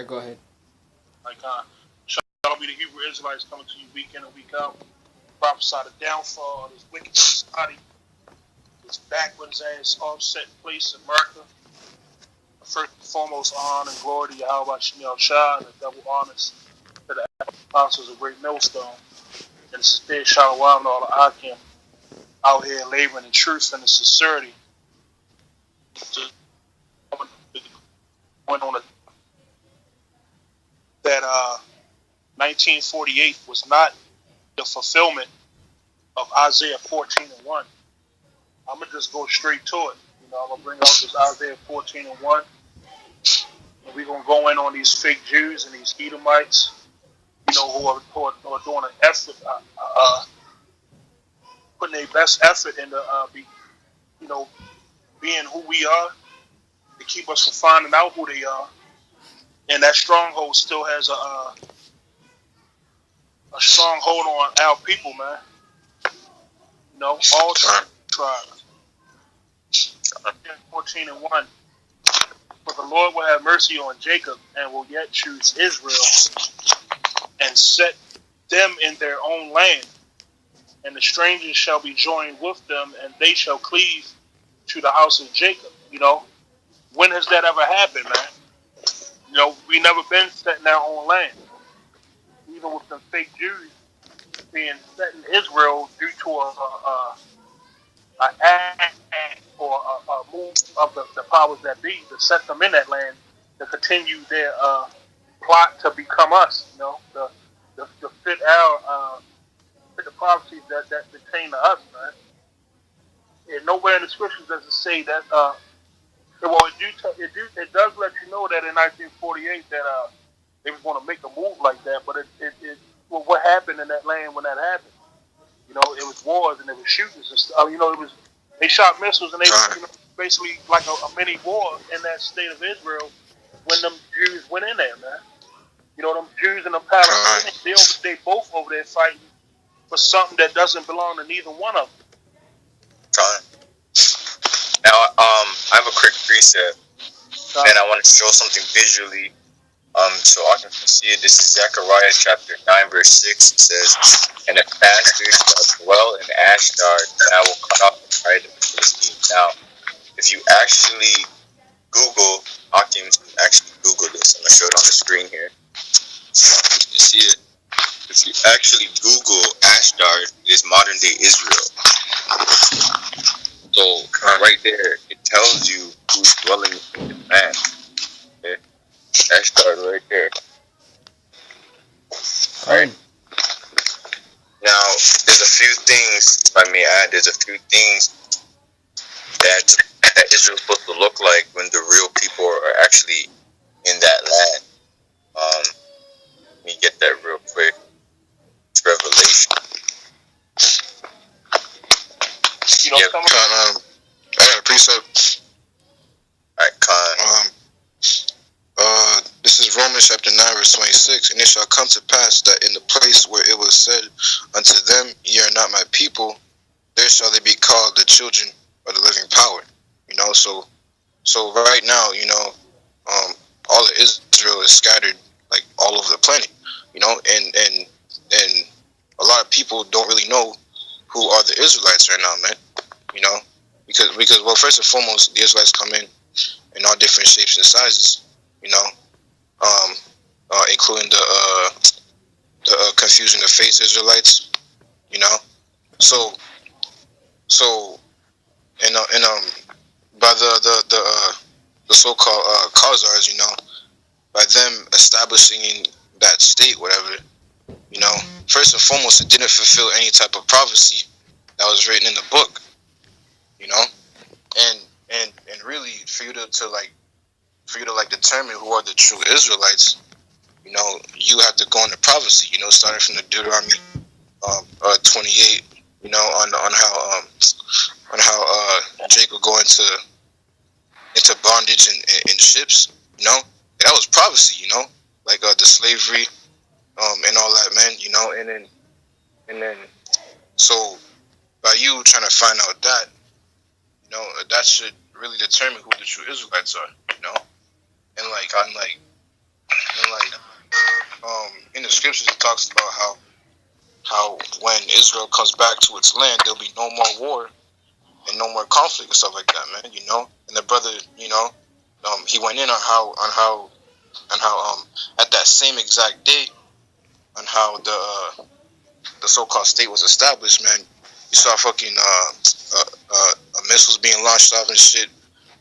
Go ahead. Like, shall be the Hebrew Israelites coming to you week in and week out. Prophesy the downfall of this wicked society, this backwards ass offset place in America. First and foremost, honor and glory to Yahweh Shemel Shah, and the double honors to the apostles of Great Millstone. And this is Big Shalom and all the Akim out here laboring in truth and in sincerity. Going on that 1948 was not the fulfillment of Isaiah 14 and 1. I'm gonna just go straight to it. I'm gonna bring out this Isaiah 14 and 1, and we're gonna go in on these fake Jews and these Edomites, who are doing an effort, putting their best effort into being who we are, to keep us from finding out who they are. And that stronghold still has a stronghold on our people, man. All tribes. 14 and 1. For the Lord will have mercy on Jacob and will yet choose Israel and set them in their own land. And the strangers shall be joined with them, and they shall cleave to the house of Jacob. When has that ever happened, man? We never been set in our own land. Even with the fake Jews being set in Israel due to an act or a move of the powers that be to set them in that land to continue their plot to become us. To fit the prophecies that pertain to us, man. And nowhere in the scriptures does it say that. It does let you know that in 1948 that they was going to make a move like that, but what happened in that land when that happened? It was wars and it was shootings and stuff. They shot missiles and they basically like a mini war in that state of Israel when them Jews went in there, man. Them Jews and them Palestinians, they both over there fighting for something that doesn't belong to neither one of them. Now, I have a quick precept, and I want to show something visually, so I can see it. This is Zechariah chapter 9, verse 6. It says, "And if pastors shall dwell in Ashdod, then I will cut off the pride of the Philistines." Now, if you actually Google, Hakim can actually Google this. I'm going to show it on the screen here. You can see it. If you actually Google Ashdod, it is modern day Israel. So right there, it tells you who's dwelling in the land. Okay? Ashdod right there. Alright. Now, there's a few things, if I may add, there's a few things that Israel's supposed to look like when the real people are actually in that land. Let me get that real quick. It's Revelation. I got a precept. Alright, Khan. This is Romans chapter 9, verse 26. "And it shall come to pass that in the place where it was said unto them, Ye are not my people, there shall they be called the children of the living power." So right now, all of Israel is scattered like all over the planet. And a lot of people don't really know who are the Israelites right now, man. Because well, first and foremost, the Israelites come in all different shapes and sizes, including the confusion of faith Israelites, So by the so-called Khazars, by them establishing that state, whatever, first and foremost, it didn't fulfill any type of prophecy that was written in the book, and really for you to determine who are the true Israelites, you have to go into prophecy, starting from the Deuteronomy 28, on how Jacob go into bondage in ships, that was prophecy, like the slavery, and all that, man, and then so by you trying to find out that, that should really determine who the true Israelites are, and and like in the scriptures it talks about how when Israel comes back to its land, there'll be no more war and no more conflict and stuff like that, man. You know, and the brother, you know, he went in on how at that same exact day on how the so-called state was established, man. You saw fucking missiles being launched off and shit,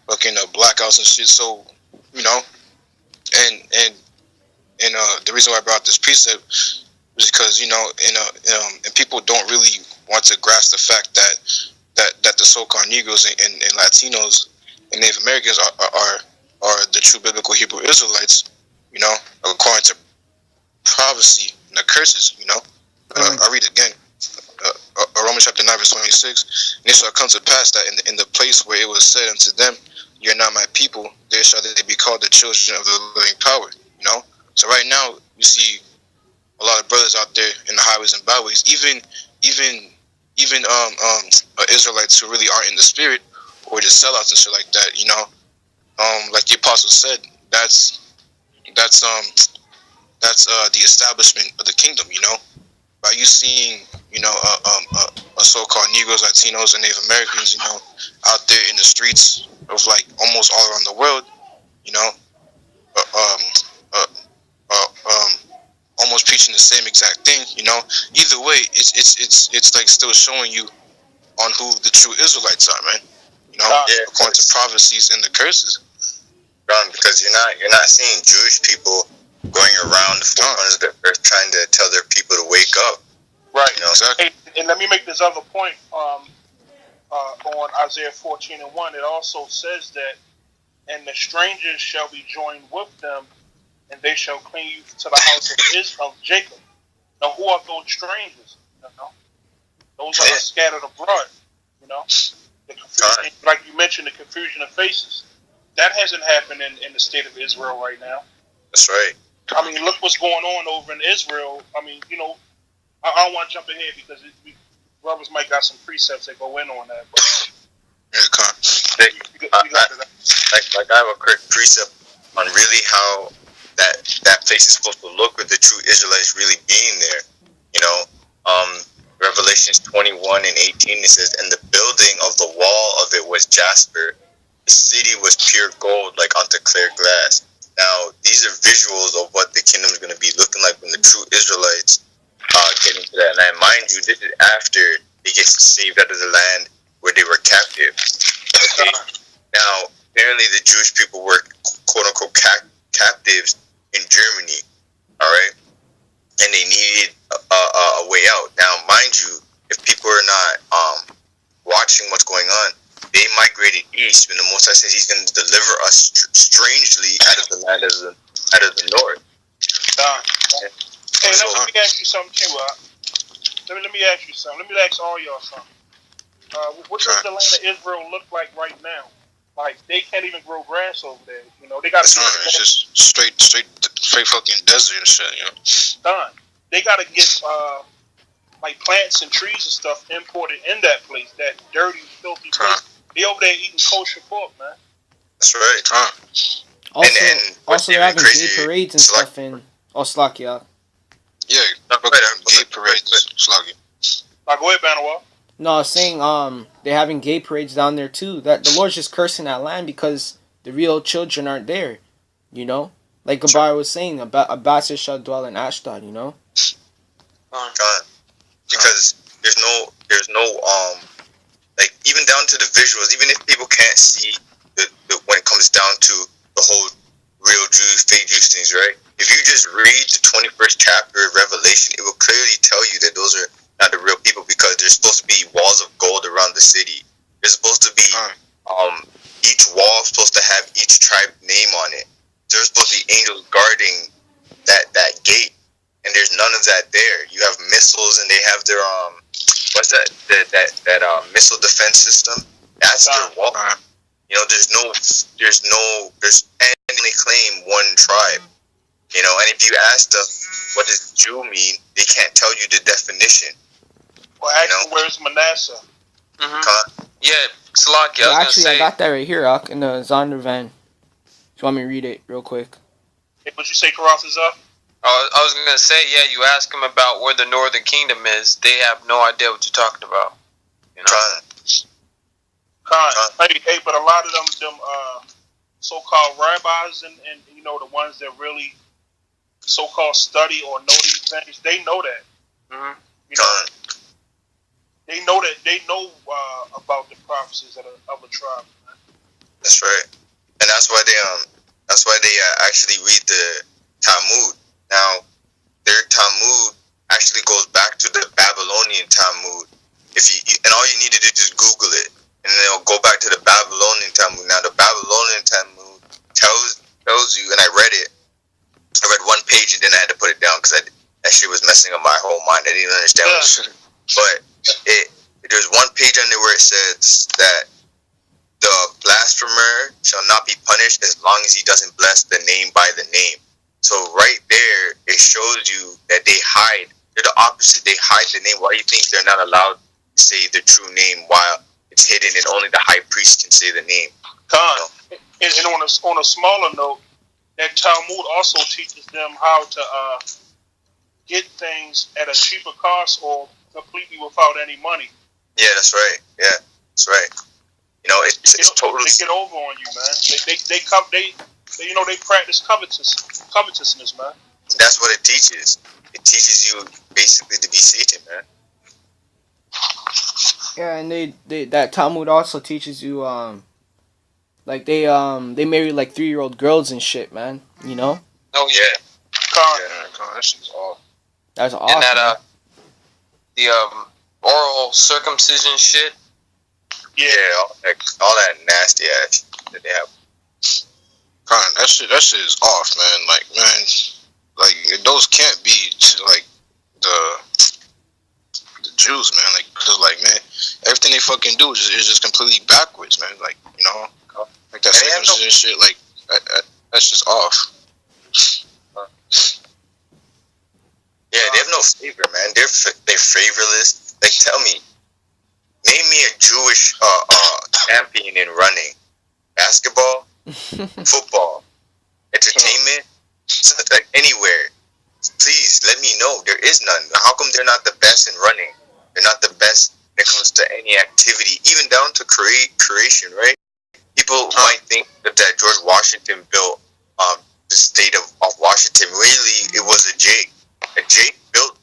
fucking blackouts and shit. So, you know, and the reason why I brought this precept was because, you know, and people don't really want to grasp the fact that the so-called Negroes and Latinos and Native Americans are the true biblical Hebrew Israelites, you know, according to prophecy and the curses, you know. I'll read it again. Romans chapter 9 verse 26. And it shall come to pass that in the place where it was said unto them, "You are not my people," there shall they be called the children of the living power. You know. So right now you see a lot of brothers out there in the highways and byways, even Israelites who really aren't in the spirit or just sellouts and shit like that. You know, like the apostle said, that's the establishment of the kingdom. You know. By you seeing, you know, a so-called Negroes, Latinos, and Native Americans, you know, out there in the streets of like almost all around the world, you know, almost preaching the same exact thing, you know. Either way, it's like still showing you on who the true Israelites are, man. You know, according to prophecies and the curses. Because you're not seeing Jewish people going around the four corners of the earth trying to tell their people to wake up. Right. You know? Exactly. And let me make this other point on Isaiah 14:1. It also says that, "And the strangers shall be joined with them, and they shall cleave to the house of Jacob." Now, who are those strangers? You know? Those are scattered abroad. You know, the confusion, like you mentioned, the confusion of faces. That hasn't happened in the state of Israel right now. That's right. I mean, look what's going on over in Israel. I mean, you know, I don't want to jump ahead because brothers might got some precepts that go in on that. But like I have a quick precept on really how that place is supposed to look with the true Israelites really being there. You know, Revelations 21:18 it says, "And the building of the wall of it was jasper. The city was pure gold, like unto clear glass." Now, these are visuals of what the kingdom is going to be looking like when the true Israelites get into that land. Mind you, this is after they get saved out of the land where they were captive. Okay? Now, apparently the Jewish people were quote-unquote captives in Germany, all right? And they needed a way out. Now, mind you, if people are not watching what's going on, they migrated east when the Most High says He's going to deliver us strangely out of the land out of the north. Hey, let me ask you something too. Let me ask you something. Let me ask all y'all something. What does the land of Israel look like right now? Like, they can't even grow grass over there. You know, they got to. It's just straight fucking desert and shit. You know. Done. They got to get like plants and trees and stuff imported in that place. That dirty, filthy place. They over there eating kosher pork, man. That's right. Also they're having gay parades and stuff in Slovakia. Yeah, gay parades. Slovakia. Now go ahead, Banawal. No, I was saying they're having gay parades down there too. That the Lord's just cursing that land because the real children aren't there. You know, like Gabar was saying, a bastard shall dwell in Ashdod. You know. Because there's no like even down to the visuals. Even if people can't see the when it comes down to the whole real Jews, fake Jews things, right? If you just read the 21st chapter of Revelation, it will clearly tell you that those are not the real people because there's supposed to be walls of gold around the city. There's supposed to be each wall is supposed to have each tribe name on it. There's supposed to be angels guarding that gate, and there's none of that there. You have missiles, and they have their what's that missile defense system? That's their wall. You know, there's only claim one tribe. You know, and if you ask them what does Jew mean, they can't tell you the definition. Well, actually, where's Manasseh? Yeah, Slovakia. Yeah, I got that right here, in the Zondervan. If you want me to read it real quick. Would you say Karatha's up? I was gonna say, yeah. You ask them about where the Northern Kingdom is, they have no idea what you're talking about. You know. Hey, but a lot of them so-called rabbis and you know the ones that really so-called study or know these things, they know that. Mm-hmm. You know, they know that about the prophecies of a tribe. That's right, and that's why they actually read the Talmud. Now, their Talmud actually goes back to the Babylonian Talmud. And all you need to do is just Google it, and then it'll go back to the Babylonian Talmud. Now, the Babylonian Talmud tells you, and I read it. I read one page and then I had to put it down because that shit was messing up my whole mind. I didn't even understand what it was. But there's one page on there where it says that the blasphemer shall not be punished as long as he doesn't bless the name by the name. So right there, it shows you that they hide. They're the opposite. They hide the name. Why do you think they're not allowed to say the true name while it's hidden and only the high priest can say the name? And on a smaller note, that Talmud also teaches them how to get things at a cheaper cost or completely without any money. Yeah, that's right. Yeah, that's right. You know, it's totally. They get over on you, man. They practice covetousness, man. That's what it teaches. It teaches you basically to be Satan, man. Yeah, and they that Talmud also teaches you like they marry like 3-year-old girls and shit, man. You know? Oh yeah. That shit's off. That's awesome. And that the oral circumcision shit. Yeah, all that nasty ass that they have. That shit is off, man. Like those can't be like the Jews, man. Like, cause like, man, everything they fucking do is just completely backwards, man. Like, you know, like that circumcision shit. Like, that's just off. Yeah, they have no favor, man. They're favorless. Like, tell me, name me a Jewish champion in running, basketball, football, entertainment, like anywhere. Please let me know. There is none. How come they're not the best in running? They're not the best when it comes to any activity, even down to creation, right? People might think that George Washington built the state of Washington. Really, it was a Jake. A Jake built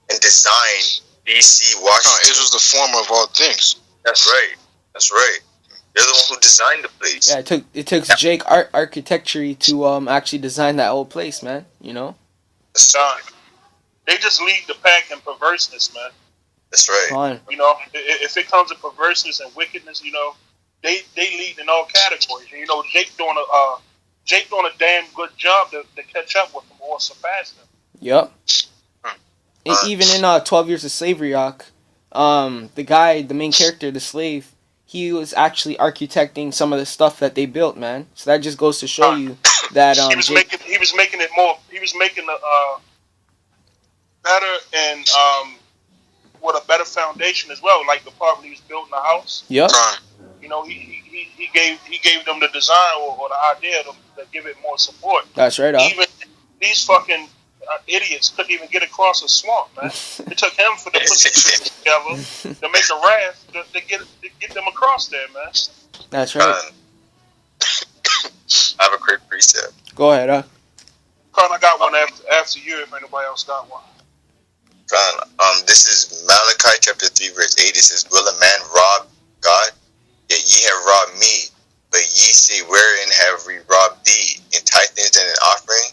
and designed D.C. Washington. It was the former of all things. That's right. That's right. They're the one who designed the place. Yeah, it took Jake architecture to actually design that whole place, man. You know. They just lead the pack in perverseness, man. That's right. Fine. You know, if it comes to perverseness and wickedness, you know, they lead in all categories. You know, Jake doing a damn good job to catch up with them or surpass them. Yep. And even in 12 Years of Slavery, the main character, the slave, he was actually architecting some of the stuff that they built, man. So that just goes to show you that he was making the better and with a better foundation as well. Like the part when he was building the house. Yep. You know, he gave them the design or the idea to give it more support. That's right. Even these fucking idiots couldn't even get across a swamp, man. It took him to put the together to make a raft to get them across there, man. That's right. I have a quick precept. Go ahead, Carl, I got one after you if anybody else got one. This is Malachi chapter 3 verse 8. It says, will a man rob God? Yet ye have robbed me. But ye say, wherein have we robbed thee? In tithings and in offering?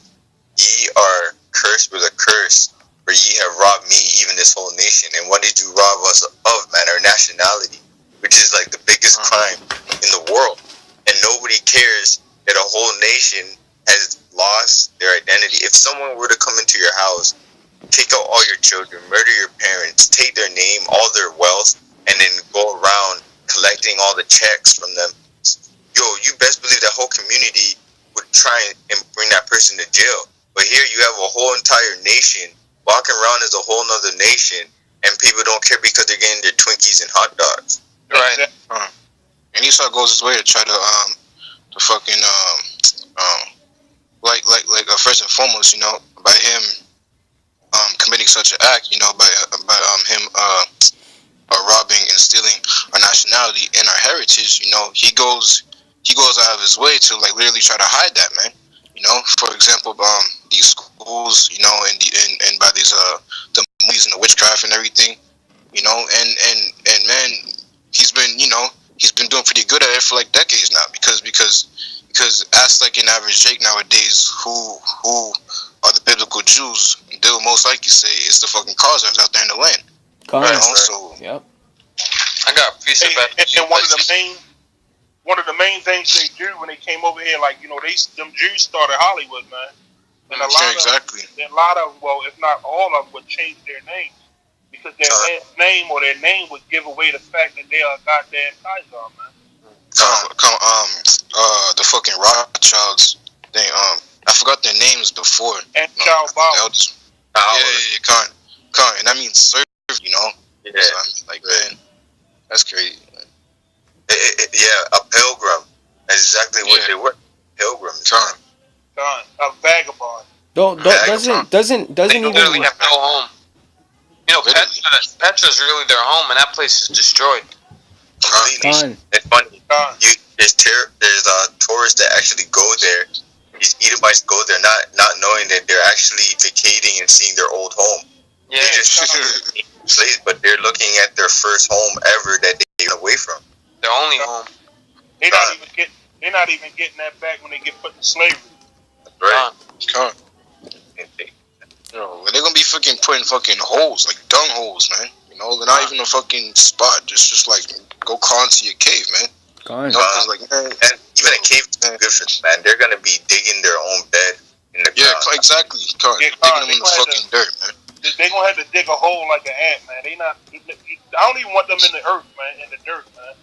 Ye are cursed with a curse, for ye have robbed me, even this whole nation. And what did you rob us of, man? Our nationality, which is like the biggest crime in the world. And nobody cares that a whole nation has lost their identity. If someone were to come into your house, take out all your children, murder your parents, take their name, all their wealth, and then go around collecting all the checks from them, you best believe that whole community would try and bring that person to jail. But here you have a whole entire nation walking around as a whole nother nation, and people don't care because they're getting their Twinkies and hot dogs. Right. And Esau goes his way to try to fucking like first and foremost, by him committing such an act, by him robbing and stealing our nationality and our heritage, he goes out of his way to like literally try to hide that, man. For example, these schools, and by these the movies and the witchcraft and everything, and man, he's been doing pretty good at it for like decades now, because ask like an average Jake nowadays who are the biblical Jews, they'll most likely say it's the fucking Khazars out there in the land. So yep. I got a piece of and one of the main things they do when they came over here, like them Jews started Hollywood, man, and a lot of well, if not all of them, would change their names because their last name or their name would give away the fact that they are goddamn Khazar, man. The fucking Rothschilds, I forgot their names before. And Charles Bauer. Yeah, Khan, and I mean serve, Yeah. So I'm like, man, that's crazy. Man. A pilgrim. That's exactly what they were. Pilgrims. Khan, a vagabond. Doesn't they even literally have no home. Petra's really their home, and that place is destroyed. Khan. It's funny. There's tourists that actually go there. These Edomites go there not knowing that they're actually vacating and seeing their old home. Yeah. They just slaves, but they're looking at their first home ever that they get away from. Their only home. They're not even getting that back when they get put in slavery. Right. Khan. They're gonna be fucking putting fucking holes, like dung holes, man. They're not even a fucking spot. Just like go crawl into your cave, man. Gone. Like, man, and even a cave is good for them, man. They're gonna be digging their own bed in the ground. Yeah, exactly. Digging them in the fucking dirt, man. They're gonna have to dig a hole like an ant, man. I don't even want them in the earth, man, in the dirt, man.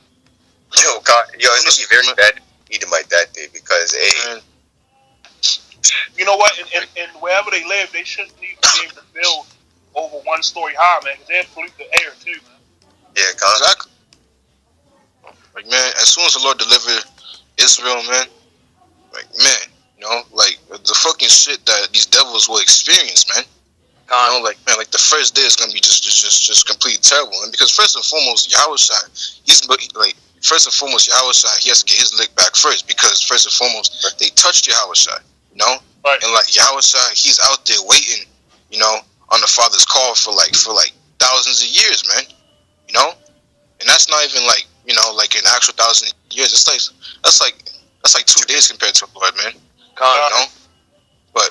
Yo, God, it's gonna be very bad to eat them like that, dude, because you know what? And wherever they live, they shouldn't even be able to build over 1 story high, man, because they'll pollute the air too, man. Yeah, exactly. Like, man, as soon as the Lord delivered Israel, man, like, man, like the fucking shit that these devils will experience, man. Like the first day is gonna be just completely terrible, and because first and foremost, Yahushua, he has to get his lick back first, because first and foremost, they touched Yahushua, Right. And like Yahushua, he's out there waiting, on the Father's call for like thousands of years, man, and that's not even like like an actual 1,000 years. That's like 2 days compared to the Lord, man. But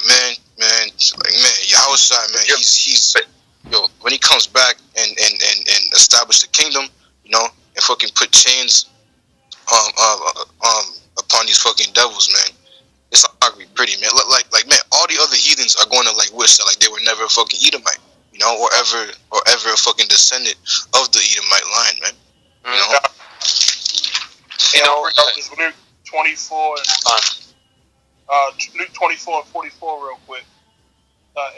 man, like man, Yahushua, man, he's when he comes back and establish the kingdom, and fucking put chains upon these fucking devils, man. It's not gonna be pretty, man. Like man, all the other heathens are going to like wish that like they were never a fucking Edomite, or ever a fucking descendant of the Edomite line, man. Luke 24 Luke 24 and 44 real quick.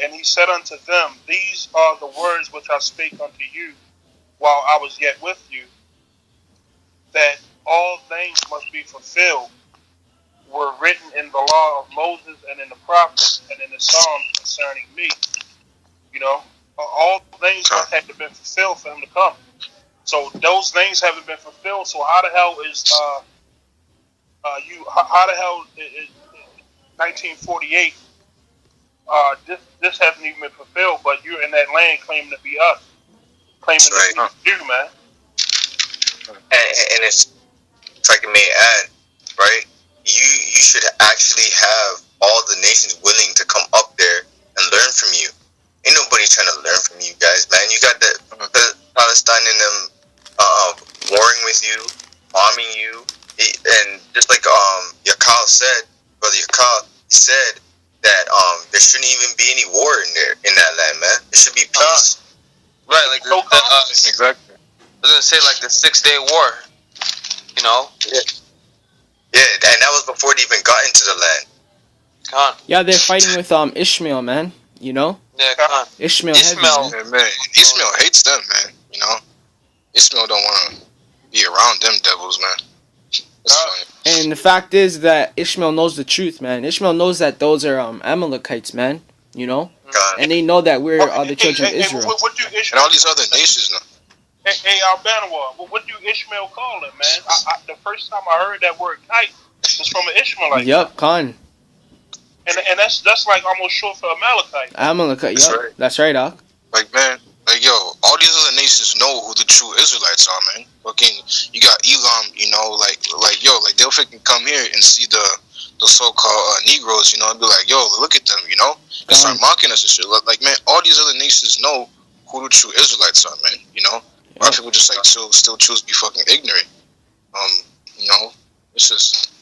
And he said unto them, These are the words which I spake unto you while I was yet with you, that all things must be fulfilled, were written in the law of Moses and in the prophets and in the Psalms concerning me. All things must have been fulfilled for him to come. So those things haven't been fulfilled. So how the hell is how the hell is 1948? This hasn't even been fulfilled, but you're in that land claiming to be us, claiming to be you, man. And it's like I may add, right? You should actually have all the nations willing to come up there and learn from you. Ain't nobody trying to learn from you guys, man. You got the Palestine and them warring with you, bombing you, and just like Yakal said, Brother Yakal, he said that there shouldn't even be any war in that land, man. There should be peace. Right, like exactly. I was gonna say like the 6-day war, Yeah, and that was before they even got into the land. Yeah, they're fighting with Ishmael, man. Yeah, Ishmael. Yeah, man. Ishmael hates them, man. Ishmael don't want to be around them devils, man. That's funny. And the fact is that Ishmael knows the truth, man. Ishmael knows that those are Amalekites, man. You know, and they know that we're the children of Israel. What do And Ishmael? all these other nations know. Hey, Albanoa, what do Ishmael call it, man? The first time I heard that word kite was from an Ishmaelite. Yep, Khan. And that's like almost short for Amalekite. Amalekite, yep. right. That's right, Doc. Like, man, like, yo, all these other nations know who the true Israelites are, man. Fucking, you got Elam, you know, like, yo, like, they'll freaking come here and see the so-called Negroes, you know, and be like, yo, look at them, you know, and start mocking us and shit. Like, man, all these other nations know who the true Israelites are, man, you know. A lot of people just, like, still choose to be fucking ignorant. You know, it's just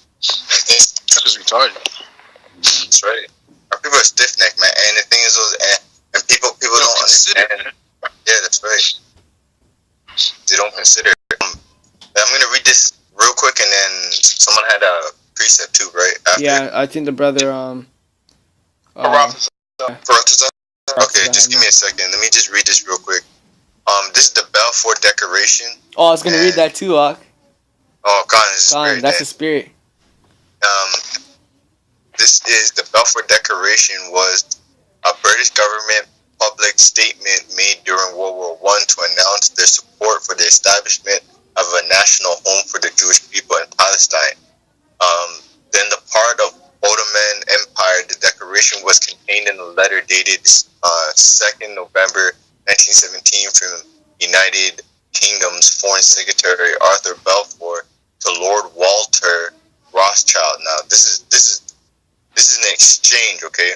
retarded. That's right. Our people are stiff necked, man. And the thing is, and people don't consider. understand. Yeah, that's right. They don't consider. I'm gonna read this real quick, and then someone had a precept too, right? After. Yeah, I think the brother Okay, just give me a second. Let me just read this real quick. This is the Balfour Declaration. Oh, I was gonna read that too, Ak. Oh, God, this is great. That's the spirit. This is the Balfour Declaration, was a British government public statement made during World War I to announce their support for the establishment of a national home for the Jewish people in Palestine. Then the part of Ottoman Empire, the declaration was contained in a letter dated 2nd November 1917 from United Kingdom's Foreign Secretary Arthur Balfour to Lord Walter Rothschild. Now, this is an exchange, okay?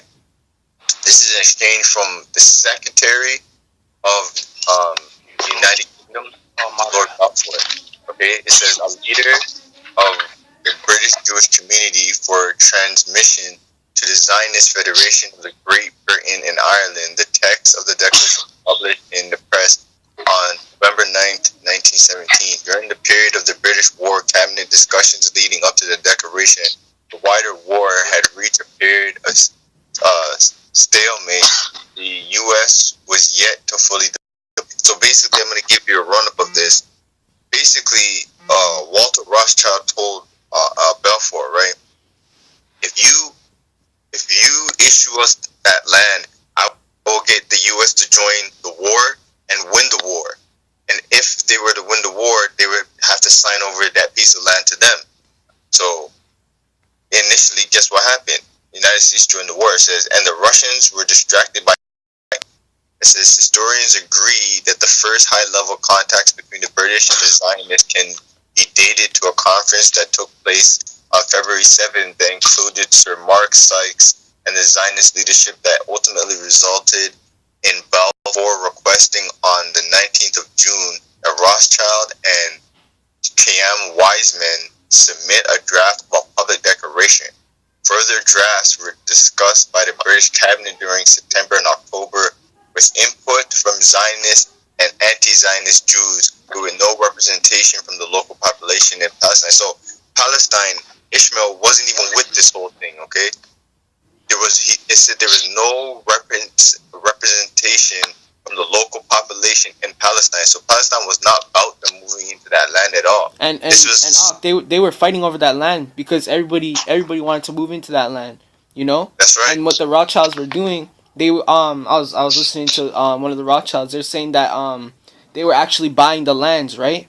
This is an exchange from the Secretary of the United Kingdom, Lord Balfour. Okay, it says a leader of the British Jewish community for transmission to the Zionist Federation of the Great Britain and Ireland. The text of the declaration was published in the press on November 9th, 1917. During the period of the British War cabinet discussions leading up to the declaration, the wider war had reached a period of stalemate. The U.S. was yet to fully. So basically, I'm going to give you a run-up of this. Basically, Walter Rothschild told Balfour, right? If you issue us that land, I will get the U.S. to join the war and win the war. And if they were to win the war, they would have to sign over that piece of land to them. So initially, guess what happened? The United States joined the war. It says, and the Russians were distracted by. It says historians agree that the first high-level contacts between the British and the Zionists can be dated to a conference that took place on February 7th that included Sir Mark Sykes and the Zionist leadership that ultimately resulted in Balfour requesting on the 19th of June that Rothschild and Chaim Weizmann submit a draft of a public declaration. Further drafts were discussed by the British cabinet during September and October with input from Zionist and anti-Zionist Jews who had no representation from the local population in Palestine. So Palestine, Ishmael wasn't even with this whole thing, okay? It said there was no representation from the local population in Palestine. So Palestine was not about them moving into that land at all. And they were fighting over that land because everybody wanted to move into that land, you know? That's right. And what the Rothschilds were doing, I was listening to one of the Rothschilds. They're saying that they were actually buying the lands, right?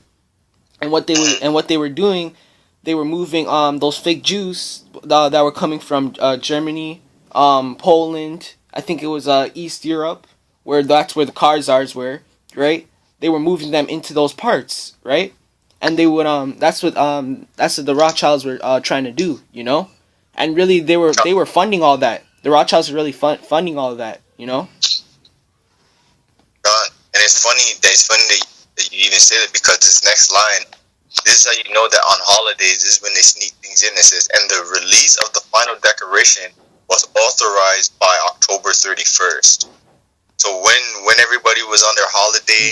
And what they were doing, they were moving those fake Jews that were coming from Germany, Poland. I think it was East Europe, that's where the Khazars were, right? They were moving them into those parts, right? And they would that's what the Rothschilds were trying to do, you know? And really they were funding all that. The Rothschilds were really funding all of that, you know? And it's funny that you even say that, because this next line, this is how you know that on holidays, this is when they sneak things in. It says, and the release of the final declaration was authorized by October 31st. So when everybody was on their holiday,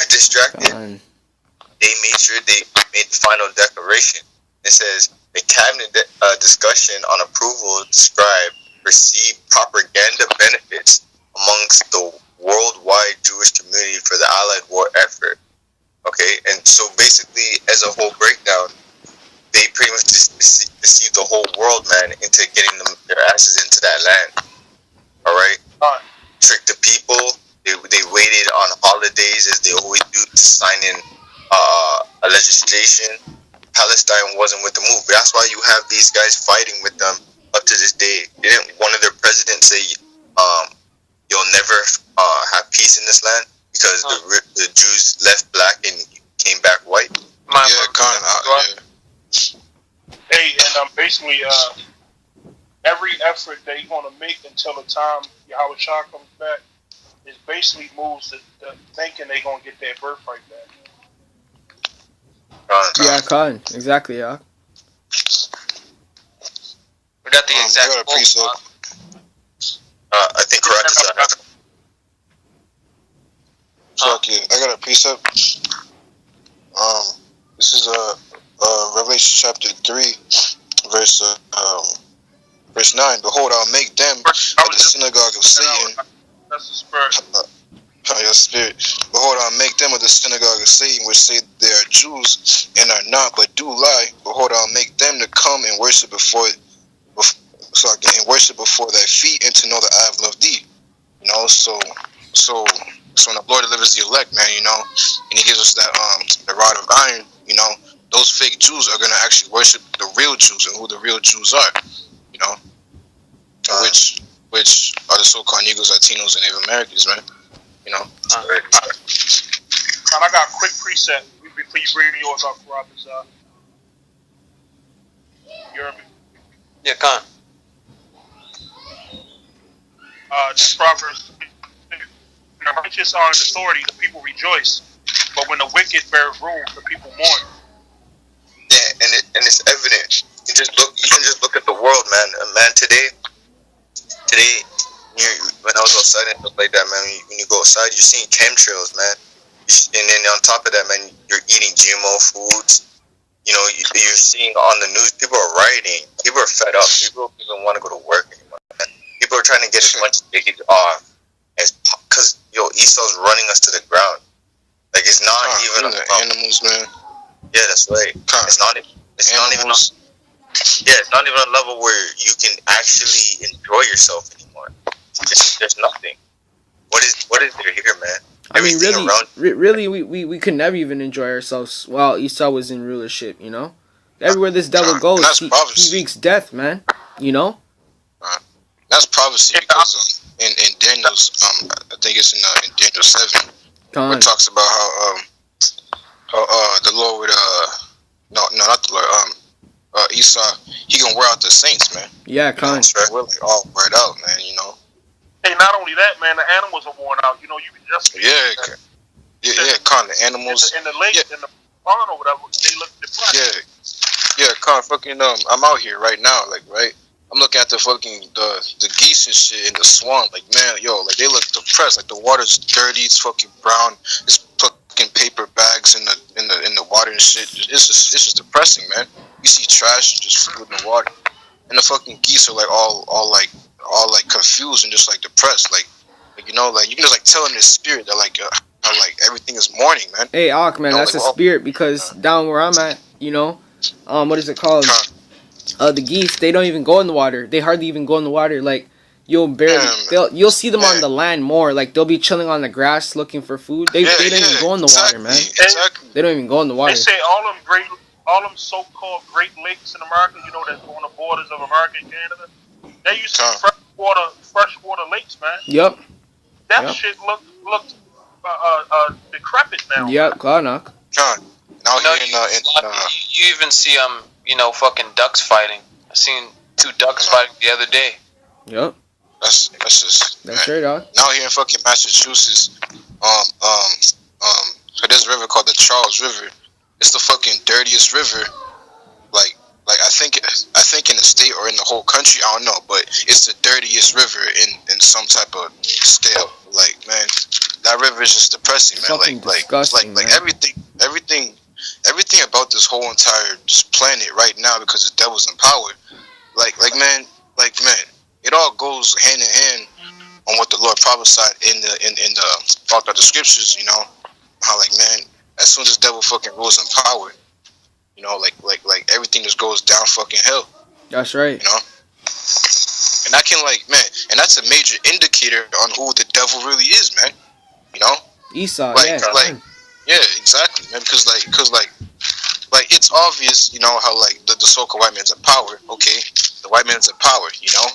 distracted, they made sure they made the final declaration. It says, the cabinet discussion on approval described received propaganda benefits amongst the worldwide Jewish community for the Allied war effort. Okay, and so basically, as a whole breakdown, they pretty much deceived the whole world, man, into getting their asses into that land. All right, tricked the people. They waited on holidays as they always do to sign in a legislation. Palestine wasn't with the move. That's why you have these guys fighting with them up to this day. Didn't one of their presidents say, "You'll never have peace in this land because the Jews left black and came back white"? Yeah, kind of. Hey, and basically, every effort they're gonna make until the time Yahweh Shah comes back is basically moves to thinking they're gonna get their birthright back. Yeah, Khan. Exactly, yeah. We got the exact I got a precept. I think correct. Fuck yeah, I got a precept. This is Revelation chapter 3, verse 9. Behold, I'll make them of the synagogue of Satan. That's the spirit. Your spirit. Behold, I'll make them of the synagogue of Satan, which say they are Jews and are not, but do lie. Behold, I'll make them to come and worship before thy feet, and to know that I have loved thee. You know, so when the Lord delivers the elect, man, you know, and He gives us that the rod of iron, you know, those fake Jews are gonna actually worship the real Jews and who the real Jews are, you know, which are the so-called Negroes, Latinos, and Native Americans, man. You know. And I got a quick preset before you bring yours up, Rob. You heard me? Yeah, Khan. Proverbs. When the righteous are in authority, the people rejoice. But when the wicked bear rule, the people mourn. Yeah, and it's evident. You can just look at the world, man. Man, today, when I was outside and stuff like that, man, when you go outside, you're seeing chemtrails, man. And then on top of that, man, you're eating GMO foods. You know, you're seeing on the news, people are rioting. People are fed up. People don't even want to go to work anymore, man. People are trying to get as much digging off because Esau's running us to the ground. Like, it's not even animals, man. Yeah, that's right. It's not even a level where you can actually enjoy yourself anymore. There's nothing. What is there here, man? I mean, really, we could never even enjoy ourselves while Esau was in rulership, you know? Everywhere this devil goes, he wreaks death, man, you know? That's prophecy because in Daniel's, I think it's in Daniel 7, where it talks about how the Lord would, no, not the Lord, Esau, he gonna wear out the saints, man. Yeah, Con. We're like all wear out, man, you know? Hey, not only that, man, the animals are worn out. You know, you can just Con, the animals in the lake, in the pond or whatever, they look depressed. Con, fucking I'm out here right now, like, right. I'm looking at the fucking the geese and shit in the swamp, like, man, yo, like they look depressed, like the water's dirty, it's fucking brown, it's fucking paper bags in the water and shit. It's just depressing, man. You see trash just floating in the water, and the fucking geese are like all confused and just like depressed, like you know, like you can just like tell in their spirit that like everything is mourning, man. Hey, Ak, man, you know, that's like, a spirit because down where I'm at, you know, what is it called? The geese, they don't even go in the water. They hardly even go in the water. Like you'll see them on the land more. Like they'll be chilling on the grass looking for food. They don't even go in the water, man. Exactly. They don't even go in the water. They say all them so-called Great Lakes in America, you know, that's on the borders of America and Canada. They used to be freshwater lakes, man. Yep. That shit looked decrepit now. Yep, Clarnock. John. You even see you know, fucking ducks fighting. I seen 2 ducks fighting the other day. Yep. That's right, dog. Now here in fucking Massachusetts, so there's a river called the Charles River. It's the fucking dirtiest river. Like I think in the state or in the whole country, I don't know, but it's the dirtiest river in some type of scale. Like, man, that river is just depressing, man. Something disgusting, like everything about this whole entire planet right now, because the devil's in power. Like man, it all goes hand in hand on what the Lord prophesied in the scriptures. You know how, like, man, as soon as the devil fucking rules in power, You know, like everything just goes down fucking hell. That's right. You know. And I can and that's a major indicator on who the devil really is, man. You know. Esau. Yeah, exactly, man. Because it's obvious, you know, how the so-called white man's in power. Okay, the white man's in power. You know,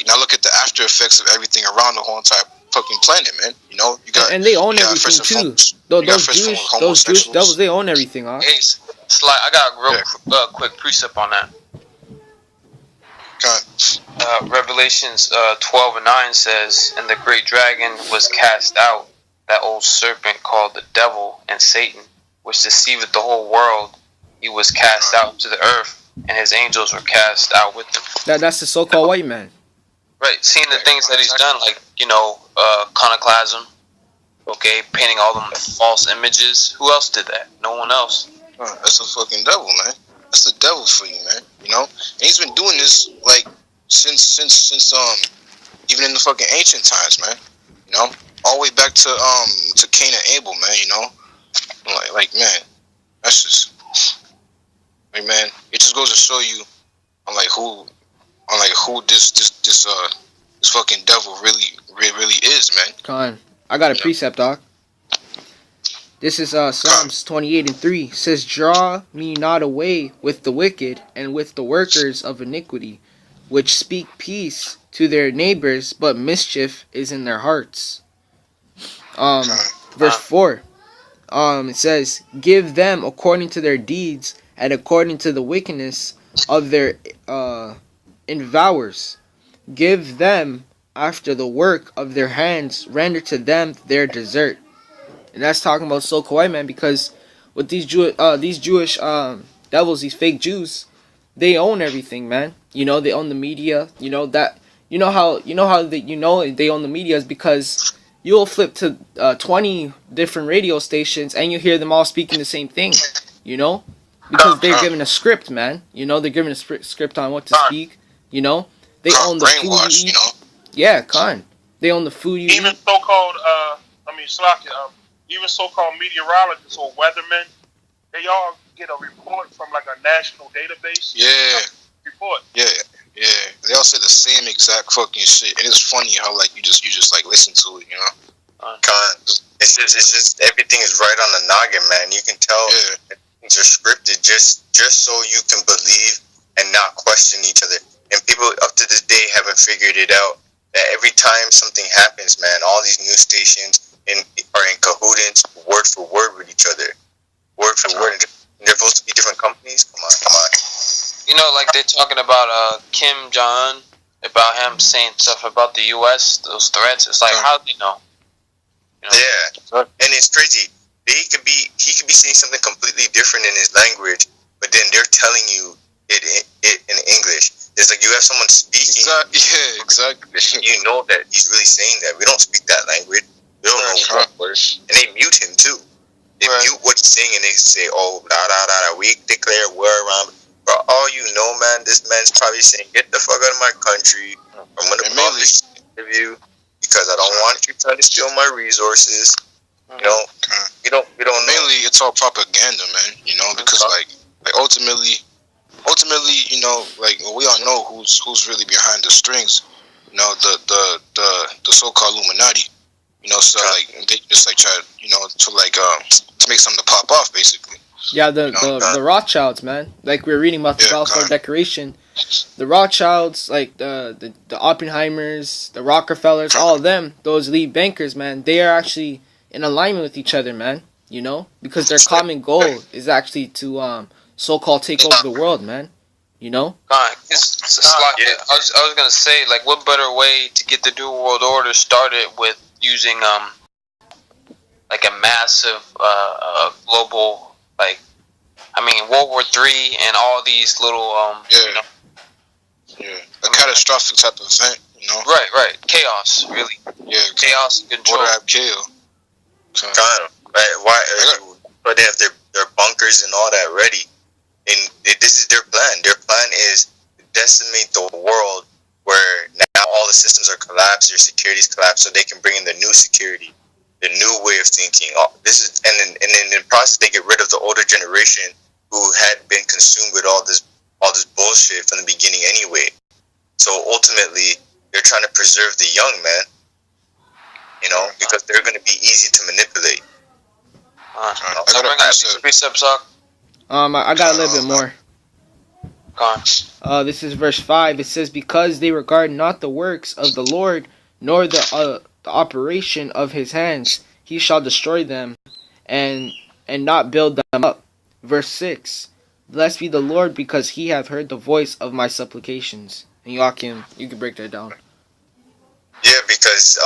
now look at the after effects of everything around the whole entire fucking planet, man. You know, you got and they own everything too. Those Jewish devils, they own everything, huh? Hey, Sly, I got a real quick precept on that. Revelations 12:9 says, "And the great dragon was cast out, that old serpent called the devil and Satan, which deceiveth the whole world. He was cast out to the earth, and his angels were cast out with him." That's the so-called white man. Right, seeing the things that he's done, like, you know, iconoclasm, okay, painting all them false images. Who else did that? No one else. That's the fucking devil, man. That's the devil for you, man. You know, and he's been doing this since even in the fucking ancient times, man. You know, all the way back to Cain and Abel, man. You know, man, that's just man. It just goes to show you on who this fucking devil really is, man. Con, I got a precept, doc. This is Psalms 28:3. It says, "Draw me not away with the wicked and with the workers of iniquity, which speak peace to their neighbors, but mischief is in their hearts." Verse 4. It says, "Give them according to their deeds and according to the wickedness of their invowers. Give them after the work of their hands. Render to them their desert." And that's talking about so-called white man, because with these Jewish devils, these fake Jews, they own everything, man. You know, they own the media. You know that. You know how they own the media is because you'll flip to 20 different radio stations and you hear them all speaking the same thing. You know, because they're given a script, man. You know, they're given a script on what to speak. You know, they own the food you eat. You know? Yeah, they own the food you eat. Even so-called even so-called meteorologists or weathermen, they all get a report from like a national database. Yeah. Report. Yeah. They all say the same exact fucking shit, and it's funny how you just listen to it, you know. It's just everything is right on the noggin, man. You can tell things are scripted just so you can believe and not question each other. And people up to this day haven't figured it out that every time something happens, man, all these news stations are in cahoots, word for word with each other. Word for word. And they're supposed to be different companies? Come on. You know, like they're talking about Kim Jong-un, about him saying stuff about the U.S., those threats. It's like, how do they know? You know? Yeah. And it's crazy. He could be saying something completely different in his language, but then they're telling you it in English. It's like you have someone speaking. Exactly. You know that he's really saying that. We don't speak that language. We don't know what words. And they mute him too. They mute what he's saying and they say, "Oh, we declare war around." For all you know, man, this man's probably saying, "Get the fuck out of my country. I'm gonna publish this interview because I don't want you trying to steal my resources." You know, we don't know. Mainly, it's all propaganda, man. You know, because ultimately, you know, we all know who's really behind the strings. You know, the so-called Illuminati. You know, so they just try, you know, to make something to pop off, basically. Yeah, the Rothschilds, man. Like we were reading about the Balfour Declaration, the Rothschilds, like the Oppenheimers, the Rockefellers, all of them, those elite bankers, man. They are actually in alignment with each other, man. You know, because their common goal is actually to so-called take over the world, man. You know. I was gonna say, like, what better way to get the New World Order started with using like a massive global, like, I mean, World War III and all these little you know, a catastrophic type of event, you know. Right, chaos, really. Yeah, chaos and control. Order have kill. Kind of. Right? Why? But they have their bunkers and all that ready, and this is their plan. Their plan is to decimate the world, where now all the systems are collapsed, their security's collapsed, so they can bring in the new security, the new way of thinking. This is, and in the process, they get rid of the older generation who had been consumed with all this bullshit from the beginning anyway. So ultimately, they're trying to preserve the young, man. You know, because they're going to be easy to manipulate. I got a precept, Sock. I got a little bit more. Go on. This is verse 5. It says, because they regard not the works of the Lord, nor the operation of his hands, he shall destroy them, and not build them up. Verse 6. Blessed be the Lord, because he hath heard the voice of my supplications. And Joachim, you can break that down. Yeah, because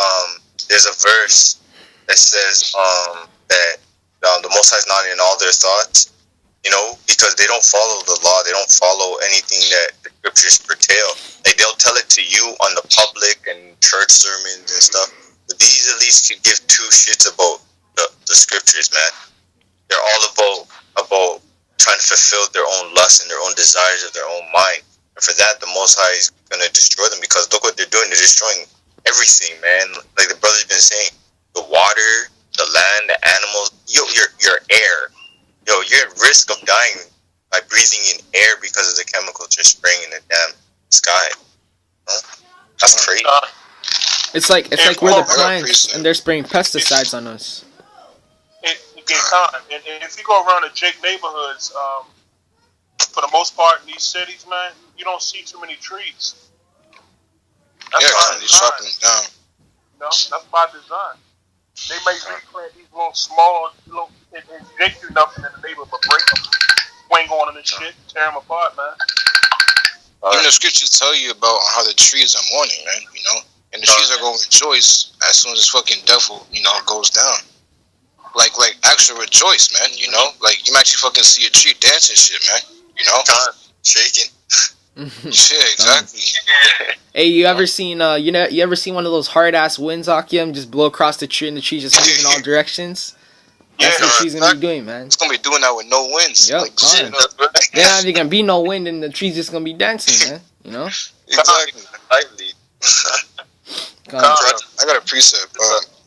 there's a verse that says that the Most High is not in all their thoughts, you know, because they don't follow the law, they don't follow anything that the scriptures curtail. Like, they'll tell it to you on the public and church sermons and stuff, but these at least could give two shits about the scriptures, man. They're all about trying to fulfill their own lusts and their own desires of their own mind. And for that, the Most High is going to destroy them, because look what they're doing. They're destroying everything, man. Like the brother's been saying, the water, the land, the animals, your air. Yo, you're at risk of dying by breathing in air because of the chemicals you're spraying in the damn sky. Huh? That's crazy. It's like we're the plants and they're spraying pesticides on us. And if you go around the Jake neighborhoods, for the most part in these cities, man, you don't see too many trees. That's they chopping them down. You know, that's by design. They may replant these little small, and Jake do nothing in the neighborhood but break them, swing on them and shit, tear them apart, man. Even the scriptures tell you about how the trees are mourning, man, you know? And the trees are going to rejoice as soon as this fucking devil, you know, goes down. Like actually rejoice, man, you know? Like, you might actually fucking see a tree dancing shit, man, you know? Shaking. Yeah, exactly. Hey, you ever seen you ever seen one of those hard ass winds, Akim, just blow across the tree and the tree just move in all directions? That's what she's gonna be doing, man. It's gonna be doing that with no winds. Yep, like, shit, there's not even gonna be no wind and the tree's just gonna be dancing, man. You know? Exactly. Lively. I got a precept.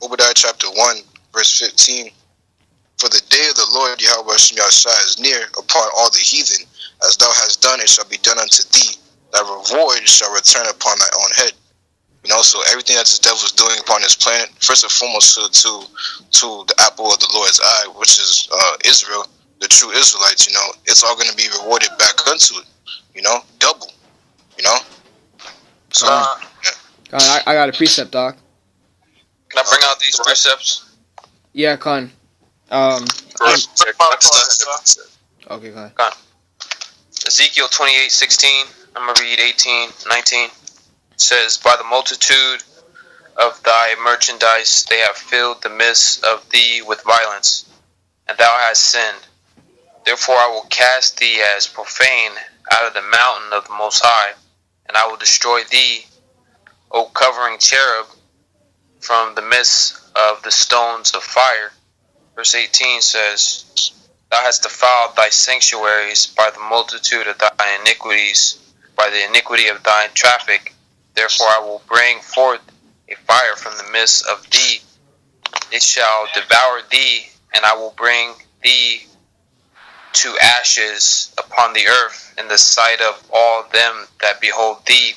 Obadiah chapter 1, verse 15. For the day of the Lord Yahweh Shem Yahshua is near upon all the heathen. As thou hast done, it shall be done unto thee. Thy reward shall return upon thy own head. You know, so everything that the devil is doing upon this planet, first and foremost to the apple of the Lord's eye, which is Israel, the true Israelites, you know, it's all going to be rewarded back unto it, you know, double, you know. So, I got a precept, Doc. Can I bring out these precepts? Yeah, Con. Okay, go ahead. Ezekiel 28:16. I'm gonna read 18:19. It says, "By the multitude of thy merchandise they have filled the midst of thee with violence, and thou hast sinned. Therefore I will cast thee as profane out of the mountain of the Most High, and I will destroy thee, O covering cherub, from the midst of the stones of fire." Verse 18 says, "Thou hast defiled thy sanctuaries by the multitude of thy iniquities, by the iniquity of thy traffic. Therefore I will bring forth a fire from the midst of thee. It shall devour thee, and I will bring thee to ashes upon the earth in the sight of all them that behold thee.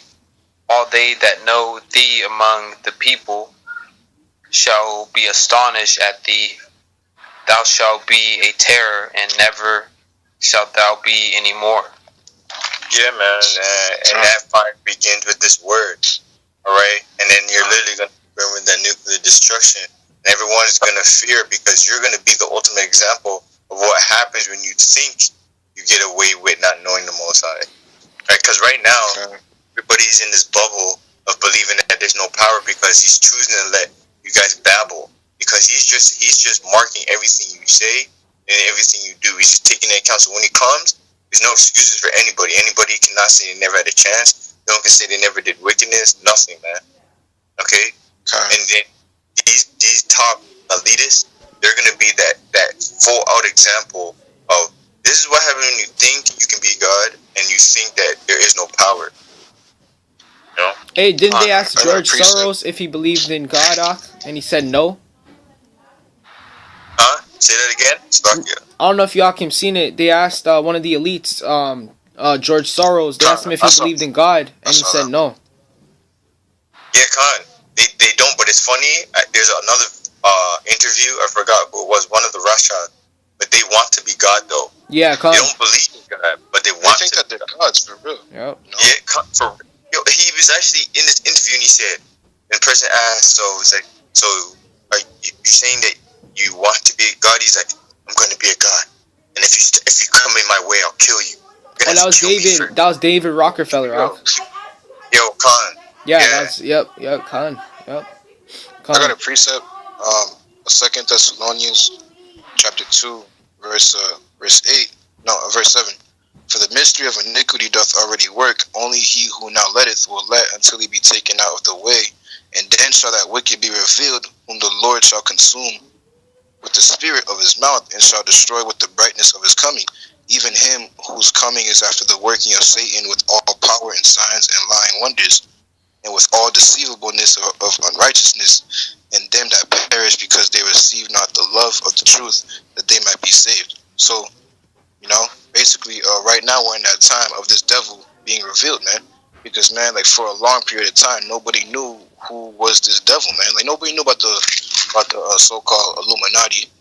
All they that know thee among the people shall be astonished at thee. Thou shalt be a terror, and never shalt thou be any more." Yeah, man, and that fire begins with this word, all right? And then you're literally going to bring with that nuclear destruction, and everyone is going to fear, because you're going to be the ultimate example of what happens when you think you get away with not knowing the Most High, right? Because right now, everybody's in this bubble of believing that there's no power, because he's choosing to let you guys babble, because he's just marking everything you say and everything you do. He's just taking into account. So when he comes, there's no excuses for anybody. Anybody cannot say they never had a chance. No one can say they never did wickedness. Nothing, man. Okay? And then these top elitists, they're gonna be that full out example of, this is what happens when you think you can be God and you think that there is no power. You know? Hey, didn't they ask George Soros if he believed in God, and he said no? Huh? Say that again? Slovakia. I don't know if y'all seen it. They asked one of the elites, George Soros. They asked him if he believed in God, and he said no. Yeah, Khan. They don't, but it's funny. There's another interview. I forgot who it was. One of the Rothschild, but they want to be God though. Yeah, Khan. They don't believe in God, but they want think to. that they're gods for real. Yep. Yeah, for real. He was actually in this interview, and he said, and the person asked, so it's like, so are you saying that you want to be a God? He's like, I'm going to be a God, and if you come in my way, I'll kill you. Oh, that was David. That was David Rockefeller. Yo, Khan. Yeah, that's yep, Khan. Yep. Khan. I got a precept. 2 Thessalonians, chapter 2, verse 8. No, verse 7. For the mystery of iniquity doth already work. Only he who now letteth will let until he be taken out of the way. And then shall that wicked be revealed, whom the Lord shall consume with the spirit of his mouth, and shall destroy with the brightness of his coming. Even him whose coming is after the working of Satan with all power and signs and lying wonders, and with all deceivableness of unrighteousness, and them that perish because they receive not the love of the truth, that they might be saved. So, basically, right now we're in that time of this devil being revealed, man. Because, man, like, for a long period of time, nobody knew who was this devil, man. Like, nobody knew about the so-called Illuminati,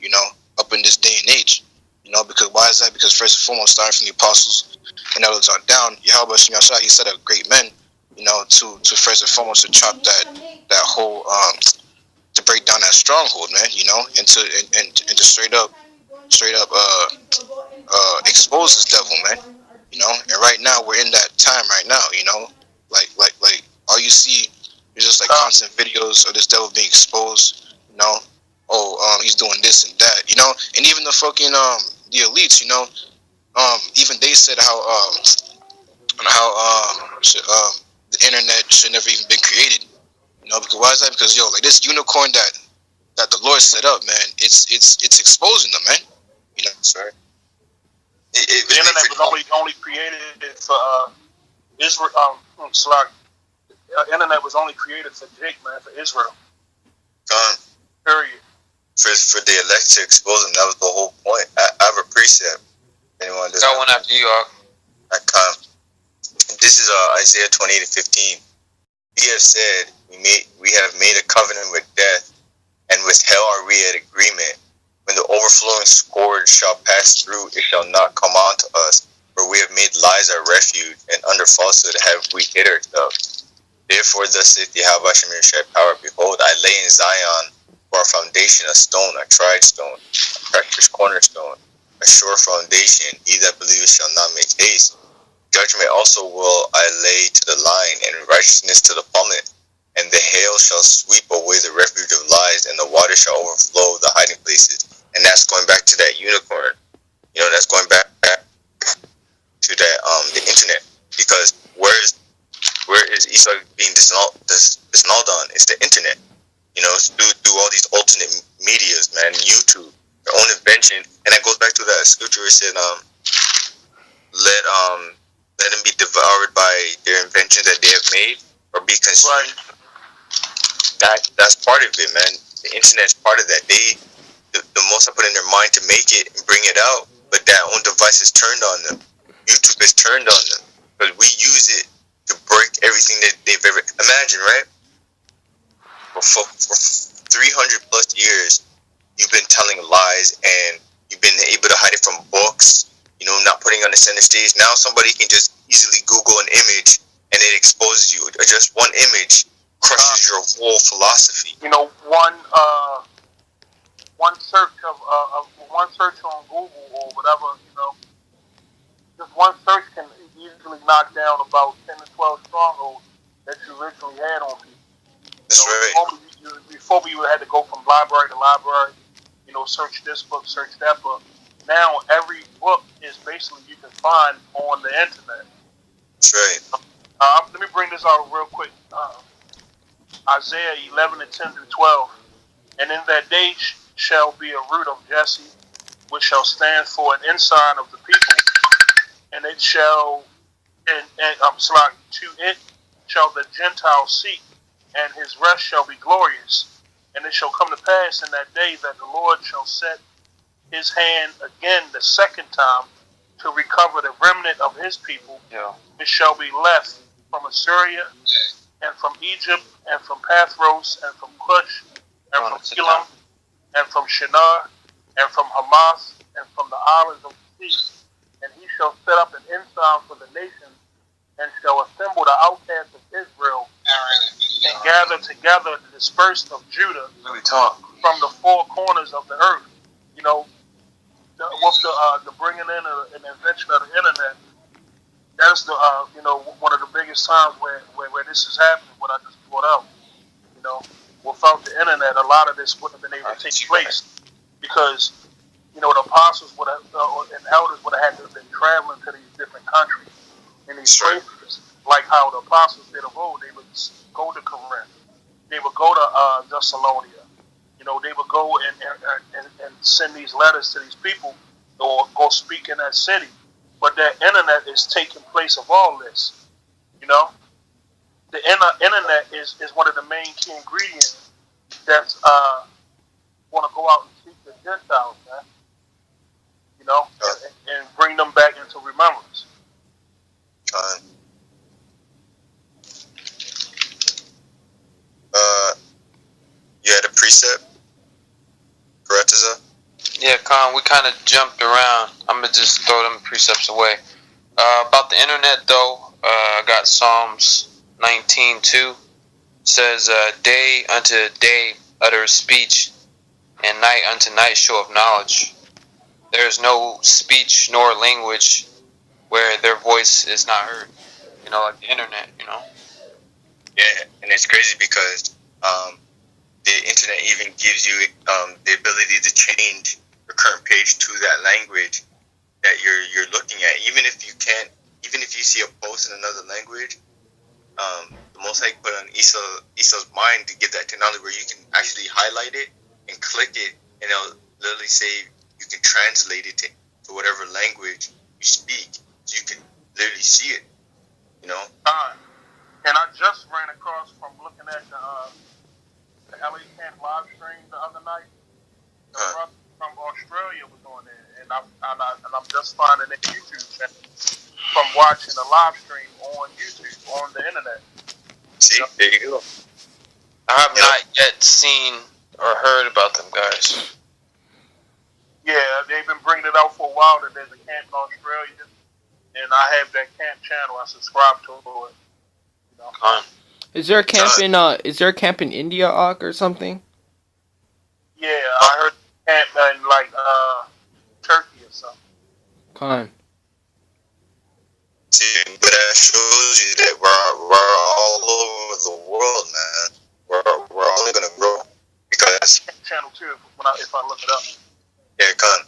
up in this day and age. Because why is that? Because first and foremost, starting from the apostles and elders on down, Yahweh Shem Yahshua, he set up great men, to first and foremost to chop that whole to break down that stronghold, man, and to straight up expose this devil, man, and right now we're in that time right now, like all you see is just like constant videos of this devil being exposed, he's doing this and that, and even the fucking the elites, even they said how the internet should never even been created, because why is that? Because like this unicorn that the Lord set up, man, it's exposing them, man. That's right. The internet was only created for Israel. Internet was only created for Jake, man, for Israel. Period. For the elect to expose them, that was the whole point. I have a precept. Anyone does got one after you, This is Isaiah 28:15. We have said we have made a covenant with death, and with hell are we at agreement. When the overflowing scourge shall pass through, it shall not come on to us. For we have made lies our refuge, and under falsehood have we hid ourselves. Therefore, thus saith Yahweh Hashem Yeshua power, behold, I lay in Zion for a foundation, a stone, a tried stone, a precious cornerstone, a sure foundation. He that believeth shall not make haste. Judgment also will I lay to the line, and righteousness to the plummet. And the hail shall sweep away the refuge of lies, and the water shall overflow the hiding places. And that's going back to that unicorn. That's going back to that the internet. Because where is Esau being disannulled on? It's the internet. It's through all these alternate medias, man. YouTube, their own invention, and that goes back to that scripture where it said, let them be devoured by their invention that they have made, or be consumed. Right. That's part of it, man. The internet's part of that. The most I put in their mind to make it and bring it out, but that own device is turned on them. YouTube is turned on them, because we use it to break everything that they've ever imagined, right? For 300 plus years, you've been telling lies, and you've been able to hide it from books, not putting on the center stage. Now somebody can just easily Google an image, and it exposes you. Or just one image crushes your whole philosophy. One search on Google or whatever, just one search can easily knock down about 10 to 12 strongholds that you originally had on people. That's right. Before we had to go from library to library, search this book, search that book. Now every book is basically you can find on the internet. That's right. Let me bring this out real quick. Isaiah 11:10-12. And in that day shall be a root of Jesse, which shall stand for an ensign of the people, and it shall, to it shall the Gentiles seek, and his rest shall be glorious. And it shall come to pass in that day that the Lord shall set his hand again the second time to recover the remnant of his people. Yeah. It shall be left from Assyria and from Egypt and from Pathros and from Cush and from Elam and from Shinar and from Hamath and from the islands of the sea. And he shall set up an ensign for the nations and shall assemble the outcasts of Israel and gather together the dispersed of Judah from the four corners of the earth. You know, with the bringing in an invention of the internet, that's the one of the biggest times where this is happening. What I just brought out, you know, without the internet, a lot of this wouldn't have been able to take place because the apostles would have and elders would have had to have been traveling to these different countries in these places, like how the apostles did of old. They would go to Corinth, they would go to Thessalonica. They would go and send these letters to these people or go speak in that city. But that internet is taking place of all this. The internet is one of the main key ingredients that's want to go out and seek the Gentiles, man. And bring them back into remembrance. You had a precept? Correct, Azza? Yeah, Khan, we kind of jumped around. I'm going to just throw them precepts away. About the internet, though, I got Psalms 19:2. Says, day unto day utters speech, and night unto night showeth knowledge. There is no speech nor language where their voice is not heard. Like the internet, Yeah, and it's crazy because the internet even gives you the ability to change your current page to that language that you're looking at. Even if you see a post in another language, the Most High put on Esau's mind to give that technology where you can actually highlight it and click it, and it'll literally say you can translate it to whatever language you speak, so you can literally see it. And I just ran across from looking at the LA Camp live stream the other night. From Australia was on there, and I'm just finding a YouTube channel from watching a live stream on YouTube on the internet. See, there you go. I have not yet seen or heard about them guys. Yeah, they've been bringing it out for a while. That there's a camp in Australia, and I have that camp channel. I subscribe to it. Is there a camp in India, or something? Yeah, I heard camp in Turkey or something. Con. See, but that shows you that we're all over the world, man. We're only gonna grow because channel too. If I look it up. Yeah, Con.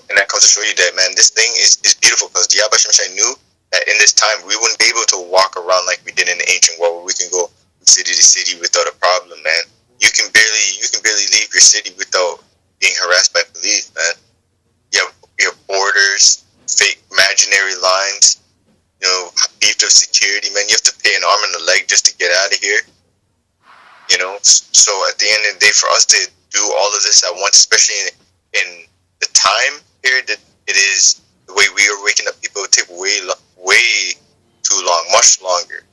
And that comes to show you that, man, this thing is beautiful because the Yahweh Shai knew that in this time we wouldn't be able to walk around like we did in the ancient world, where we can go from city to city without a problem, man. You can barely leave your city without being harassed by police, man. You have borders, fake imaginary lines, beefed of security, man. You have to pay an arm and a leg just to get out of here. So at the end of the day, for us to do all of this at once, especially in the time period that it is, the way we are waking up people, would take way too long, much longer,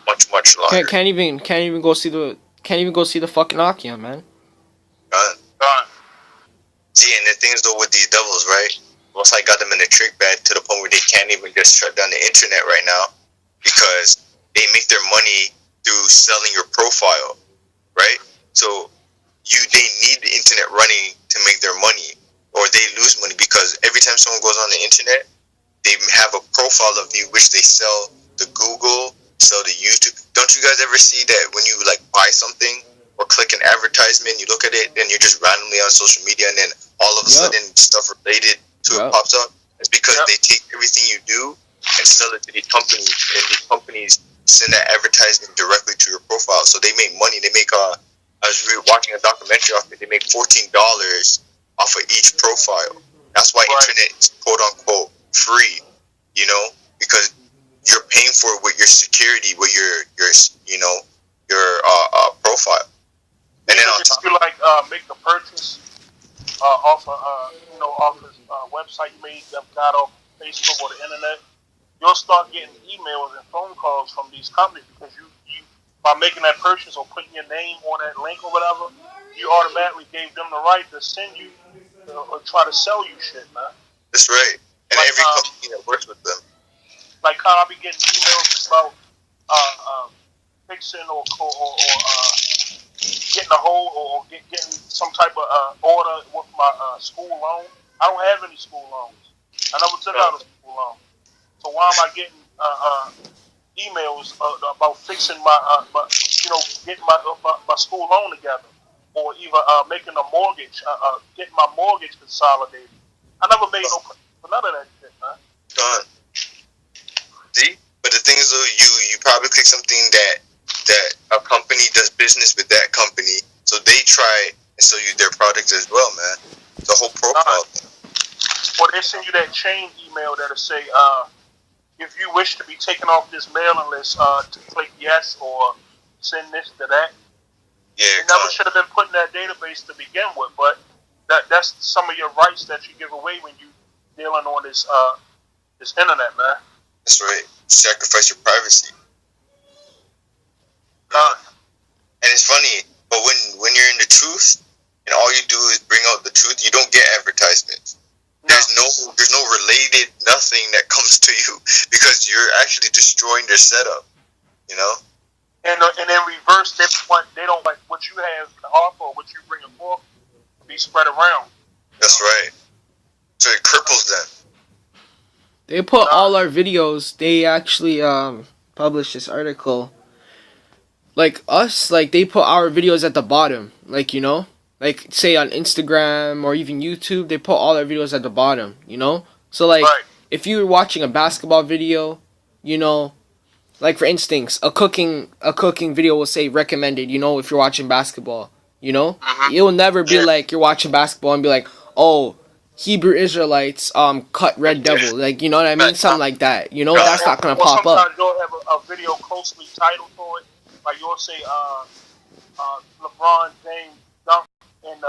much longer. Can't even go see the fucking Akia, man. Gone. See, and the thing is though with these devils, right? Once I got them in a trick bag to the point where they can't even just shut down the internet right now because they make their money through selling your profile, right? So they need the internet running to make their money, or they lose money because every time someone goes on the internet, they have a profile of you which they sell to Google, sell to YouTube. Don't you guys ever see that when you buy something or click an advertisement, you look at it and you're just randomly on social media, and then all of a sudden stuff related to it pops up? It's because they take everything you do and sell it to these companies, and these companies send that advertisement directly to your profile. So they make money. They make I was watching a documentary off it. They make $14 off of each profile. That's why internet is quote unquote free, because you're paying for it with your security, with your profile. And then on top, you make the purchase off his website you made that got off Facebook or the internet, you'll start getting emails and phone calls from these companies because you by making that purchase or putting your name on that link or whatever, you automatically gave them the right to send you or try to sell you shit, man. That's right. And like, every company that works with them. Like, I'll be getting emails about fixing or getting a hold or getting some type of order with my school loan. I don't have any school loans. I never took out a school loan. So why am I getting emails about fixing getting my school loan together, or even making a mortgage, getting my mortgage consolidated? I never made no for none of that shit, man. See, but the thing is, though, you probably click something that a company does business with that company, so they try and sell you their products as well, man. The whole profile. Or they send you that chain email that'll say, if you wish to be taken off this mailing list, to click yes or send this to that. Yeah, you never should have been put in that database to begin with, but that's some of your rights that you give away when you dealing on this internet, man. That's right. Sacrifice your privacy. And it's funny, but when you're in the truth and all you do is bring out the truth, you don't get advertisements. There's no related nothing that comes to you because you're actually destroying their setup, you know. And in reverse, they don't like what you have to offer or what you bring forth to be spread around. That's right. So it cripples them. They put all our videos. They actually published this article. Like us, like they put our videos at the bottom, like, you know. Like, say, on Instagram or even YouTube, they put all their videos at the bottom, you know? So, like, if you were watching a basketball video, you know, like, for instance, a cooking video will say recommended, you know, if you're watching basketball, you know? It will never be like you're watching basketball and be like, oh, Hebrew Israelites cut Red Devil. Like, you know what I mean? Something like that, you know? That's not going to pop up. Sometimes you'll have a video closely titled for it. Like, you'll say, LeBron James dunk. And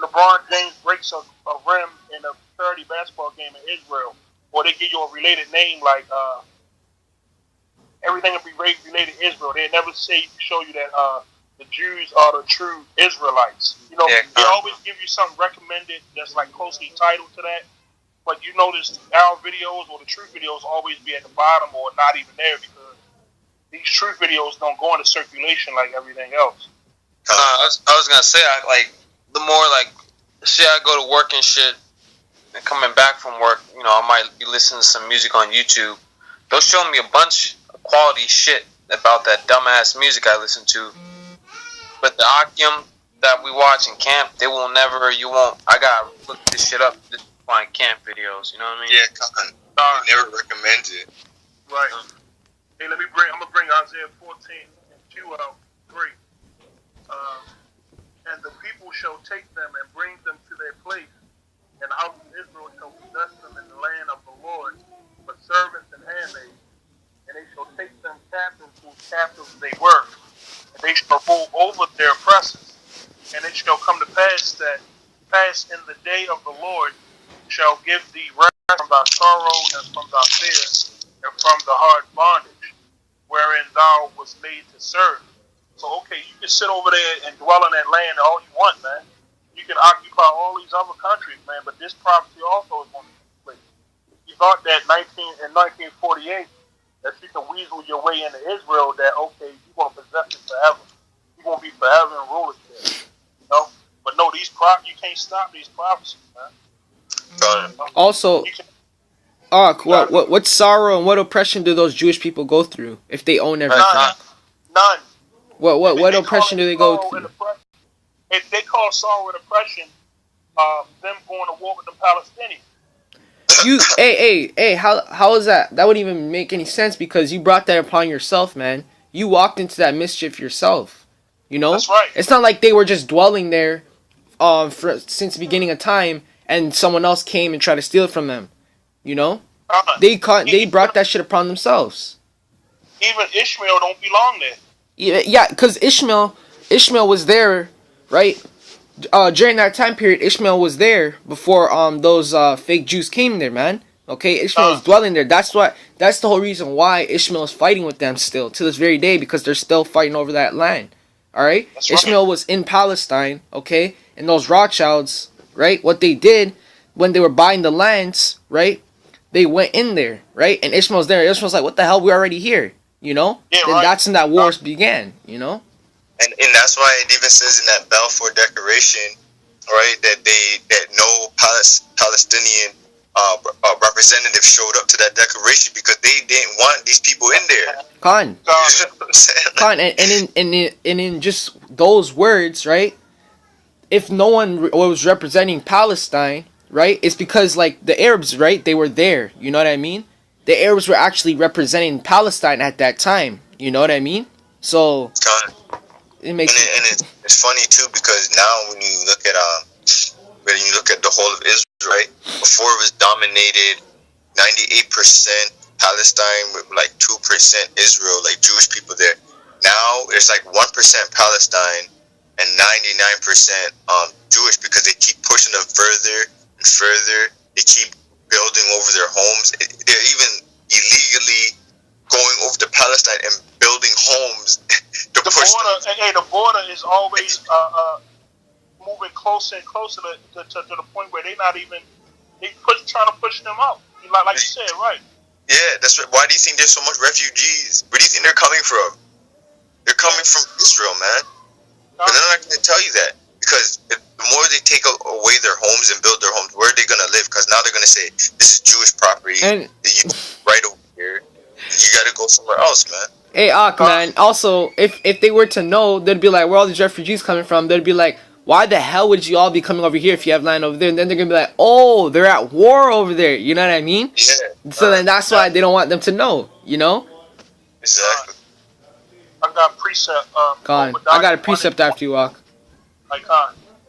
LeBron James breaks a rim in a 30 basketball game in Israel, or they give you a related name like everything will be related to Israel. They never show you that the Jews are the true Israelites. You know, they always give you something recommended that's like closely titled to that. But you notice our videos or the truth videos always be at the bottom or not even there because these truth videos don't go into circulation like everything else. I was gonna say, the more say I go to work and shit, and coming back from work, you know, I might be listening to some music on YouTube. They'll show me a bunch of quality shit about that dumbass music I listen to. But the Akim that we watch in camp, I gotta look this shit up to find camp videos. You know what I mean? Yeah, they never recommend it. Right. Hey, I'm gonna bring Isaiah 14 and 2 out. 3. And the people shall take them and bring them to their place, and the house of Israel shall possess them in the land of the Lord, for servants and handmaids, and they shall take them captives whose captives they were, and they shall rule over their oppressors. And it shall come to pass in the day of the Lord shall give thee rest from thy sorrow and from thy fear and from the hard bondage, wherein thou wast made to serve. So, okay, you can sit over there and dwell in that land all you want, man. You can occupy all these other countries, man, but this prophecy also is going to be complete. You thought that in 1948 that you can weasel your way into Israel, that, okay, you're going to possess it forever. You're going to be forever in rulership. You know? But no, you can't stop these prophecies, man. Also, what sorrow and what oppression do those Jewish people go through if they own everything? None. What oppression do they go through? If they call sorrow and oppression, them going to war with the Palestinians. Hey, how is that? That wouldn't even make any sense because you brought that upon yourself, man. You walked into that mischief yourself. You know? That's right. It's not like they were just dwelling there since the beginning of time and someone else came and tried to steal it from them. You know? They brought that shit upon themselves. Even Ishmael don't belong there. Yeah, because Ishmael was there, right? during that time period, Ishmael was there before those fake Jews came there, man. Okay, Ishmael is dwelling there. That's the whole reason why Ishmael is fighting with them still to this very day, because they're still fighting over that land. All right, Ishmael was in Palestine. Okay, and those Rothschilds, right? What they did when they were buying the lands, right? They went in there, right? And Ishmael's there. Ishmael's like, "What the hell? We're already here," you know. Yeah, then right. that's when that wars began, you know. And that's why it even says in that Balfour Declaration, right, that no Palestinian representative showed up to that declaration because they didn't want these people in there. Khan, You know what I'm saying? Khan, and in just those words, right? If no one was representing Palestine, right, it's because like the Arabs, right, they were there. You know what I mean? The Arabs were actually representing Palestine at that time. You know what I mean? So it makes it's funny too, because now when you look at the whole of Israel, right? Before it was dominated 98% Palestine with like 2% Israel, like Jewish people there. Now it's like 1% Palestine and 99% Jewish, because they keep pushing them further and further. They keep building over their homes. They're even illegally going over to Palestine and building homes. The border is always moving closer and closer to the point where they're not even trying to push them out. Like you said, right? Yeah, that's right. Why do you think there's so much refugees? Where do you think they're coming from? They're coming from Israel, man. But they're not going to tell you that, because the more they take away their homes and build their homes, where are they going to live? Because now they're going to say, this is Jewish property, and right over here. You got to go somewhere else, man. Hey, man. Also, if they were to know, they'd be like, where are all these refugees coming from? They'd be like, why the hell would you all be coming over here if you have land over there? And then they're going to be like, oh, they're at war over there. You know what I mean? Yeah. So then that's why they don't want them to know, you know? Exactly. I got a precept. Khan, I got a precept after you, Ak.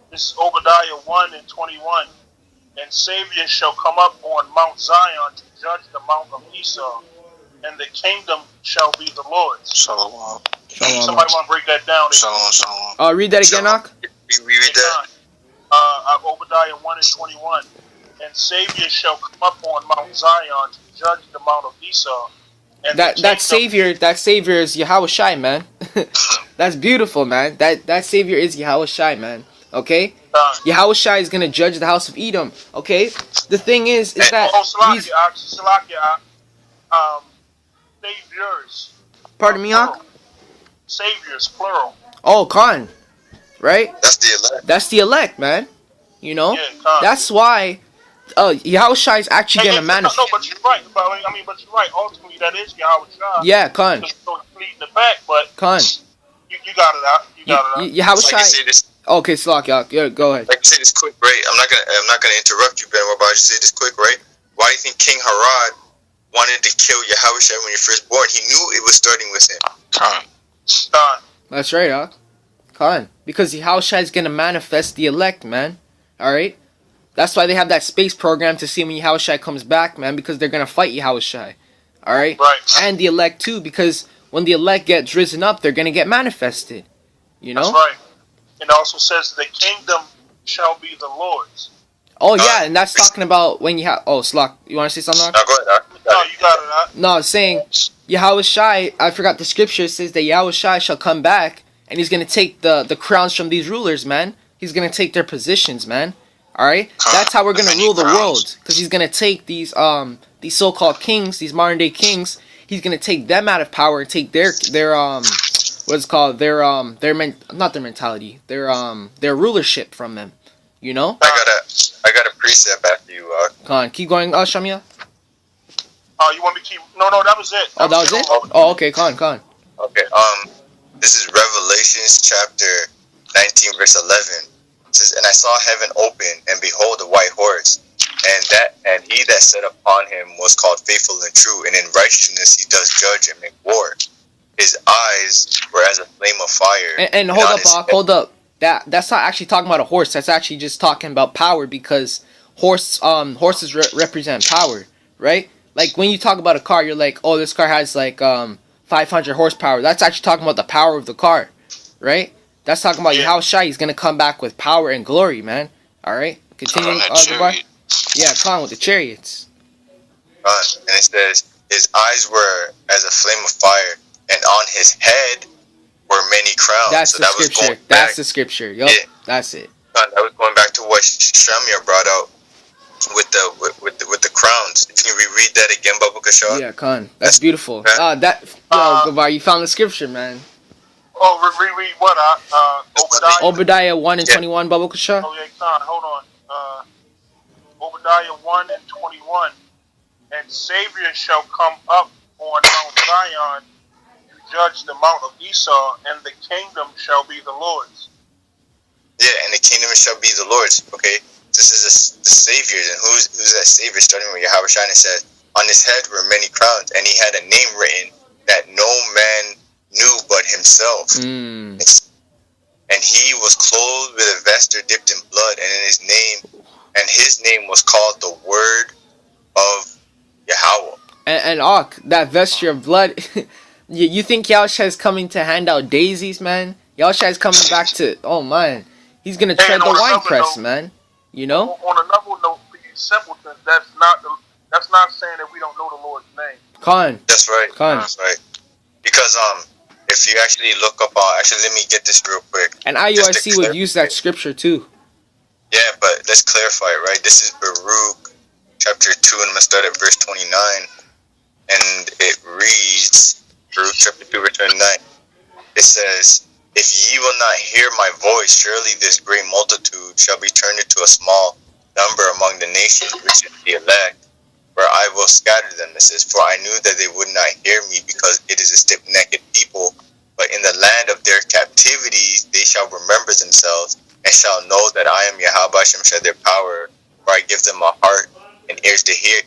This is Obadiah 1 and 21. And Savior shall come up on Mount Zion to judge the Mount of Esau, and the kingdom shall be the Lord's. Shalom. Somebody want to break that down? Shalom. Read that again, Ak. We read that. Obadiah 1 and 21. And Savior shall come up on Mount Zion to judge the Mount of Esau. And That savior is Yahweh Shai, man. That's beautiful, man. That savior is Yahweh Shai, man. Okay? Yahweh Shai is gonna judge the house of Edom. Okay? The thing is that saviors. Pardon me, Ak? Saviors, plural. Oh, Khan. Right? That's the elect. That's the elect, man. You know? Yeah, Khan. That's why Yahweh Shai is actually gonna manifest. No, but you're right. But you're right. Ultimately, that is Yahweh Shai. Yeah, Khan. So he's leading the back, but Khan. You got it out. Yahweh Shai. Okay, Slak, yeah, go ahead. Like, say this quick, right? I'm not gonna interrupt you, Ben, but I just say this quick, right? Why do you think King Herod wanted to kill Yahweh Shai when he first born? He knew it was starting with him. Khan. That's right, Ak. Khan. Because Yahweh Shai is gonna manifest the elect, man. Alright? That's why they have that space program to see when Yahweh Shai comes back, man, because they're gonna fight Yahweh Shai. Alright? Right. And the elect too, because when the elect gets risen up, they're gonna get manifested. You know? That's right. It also says the kingdom shall be the Lord's. Oh yeah, and that's talking about when you have Slak, you wanna say something? No, go ahead. No, you got it, Ak. No, it's saying Yahweh Shai, I forgot the scripture, it says that Yahweh Shai shall come back and he's gonna take the crowns from these rulers, man. He's gonna take their positions, man. Alright? That's how we're gonna rule the world. Because he's gonna take these so-called kings, these modern day kings, he's gonna take them out of power and take their what's called their mentality, their rulership from them. You know? I got a precept after you. Come on, keep going, Shamia. You want me to keep? No, that was it. That was it? Oh, okay, come on. Okay. This is Revelations chapter 19, verse 11. It says, "And I saw heaven open, and behold, a white horse, and he that sat upon him was called Faithful and True, and in righteousness he does judge and make war. His eyes were as a flame of fire." And hold up. That's not actually talking about a horse. That's actually just talking about power, because horses represent power, right? Like when you talk about a car, you're like, oh, this car has like 500 horsepower. That's actually talking about the power of the car, right? That's talking about Yeah. Yahushua. He's gonna come back with power and glory, man. All right, continuing. On that Goodbye. chariot. Yeah, come on with the chariots. And it says, his eyes were as a flame of fire, and on his head were many crowns. That's so the that was scripture. going back. That's the scripture. Yup, Yeah. that's it. That was going back to what Shamir brought out with the crowns. If you reread that again, Babu Kashaw. Yeah, Khan. That's beautiful. Yeah. Goodbye. You found the scripture, man. Oh, reread what? Obadiah. Obadiah 1 and Yeah. 21, Babu Kasha. Oh yeah, Khan. Hold on. Obadiah 1 and 21. And Savior shall come up on Mount Zion to judge the Mount of Esau, and the kingdom shall be the Lord's. Yeah, and the kingdom shall be the Lord's. Okay, this is the Savior, and who's that Savior? Starting with Yahweh Shai, it says, on his head were many crowns, and he had a name written that no man knew but himself. Mm. And he was clothed with a vesture dipped in blood, and his name was called the Word of Yahweh. And Ak, that vesture of blood. you think Yahushua is coming to hand out daisies, man? Yahushua is coming back to. Oh man, he's gonna tread the wine press, man. You know. On another note, for you simpletons, that's not saying that we don't know the Lord's name. Khan. That's right. Khan. That's right. Because if you actually look up, actually let me get this real quick. And IUIC would use that scripture too. Yeah, but let's clarify it, right? This is Baruch chapter 2, and I'm gonna start at verse 29, and it reads, Baruch chapter 2, verse 29. It says, if ye will not hear my voice, surely this great multitude shall be turned into a small number among the nations, which is the elect, where I will scatter them. It says, for I knew that they would not hear me, because it is a stiff-necked people. But in the land of their captivities they shall remember themselves, and shall know that I am Yahweh Hashem Shad their power, for I give them a heart and ears to hear.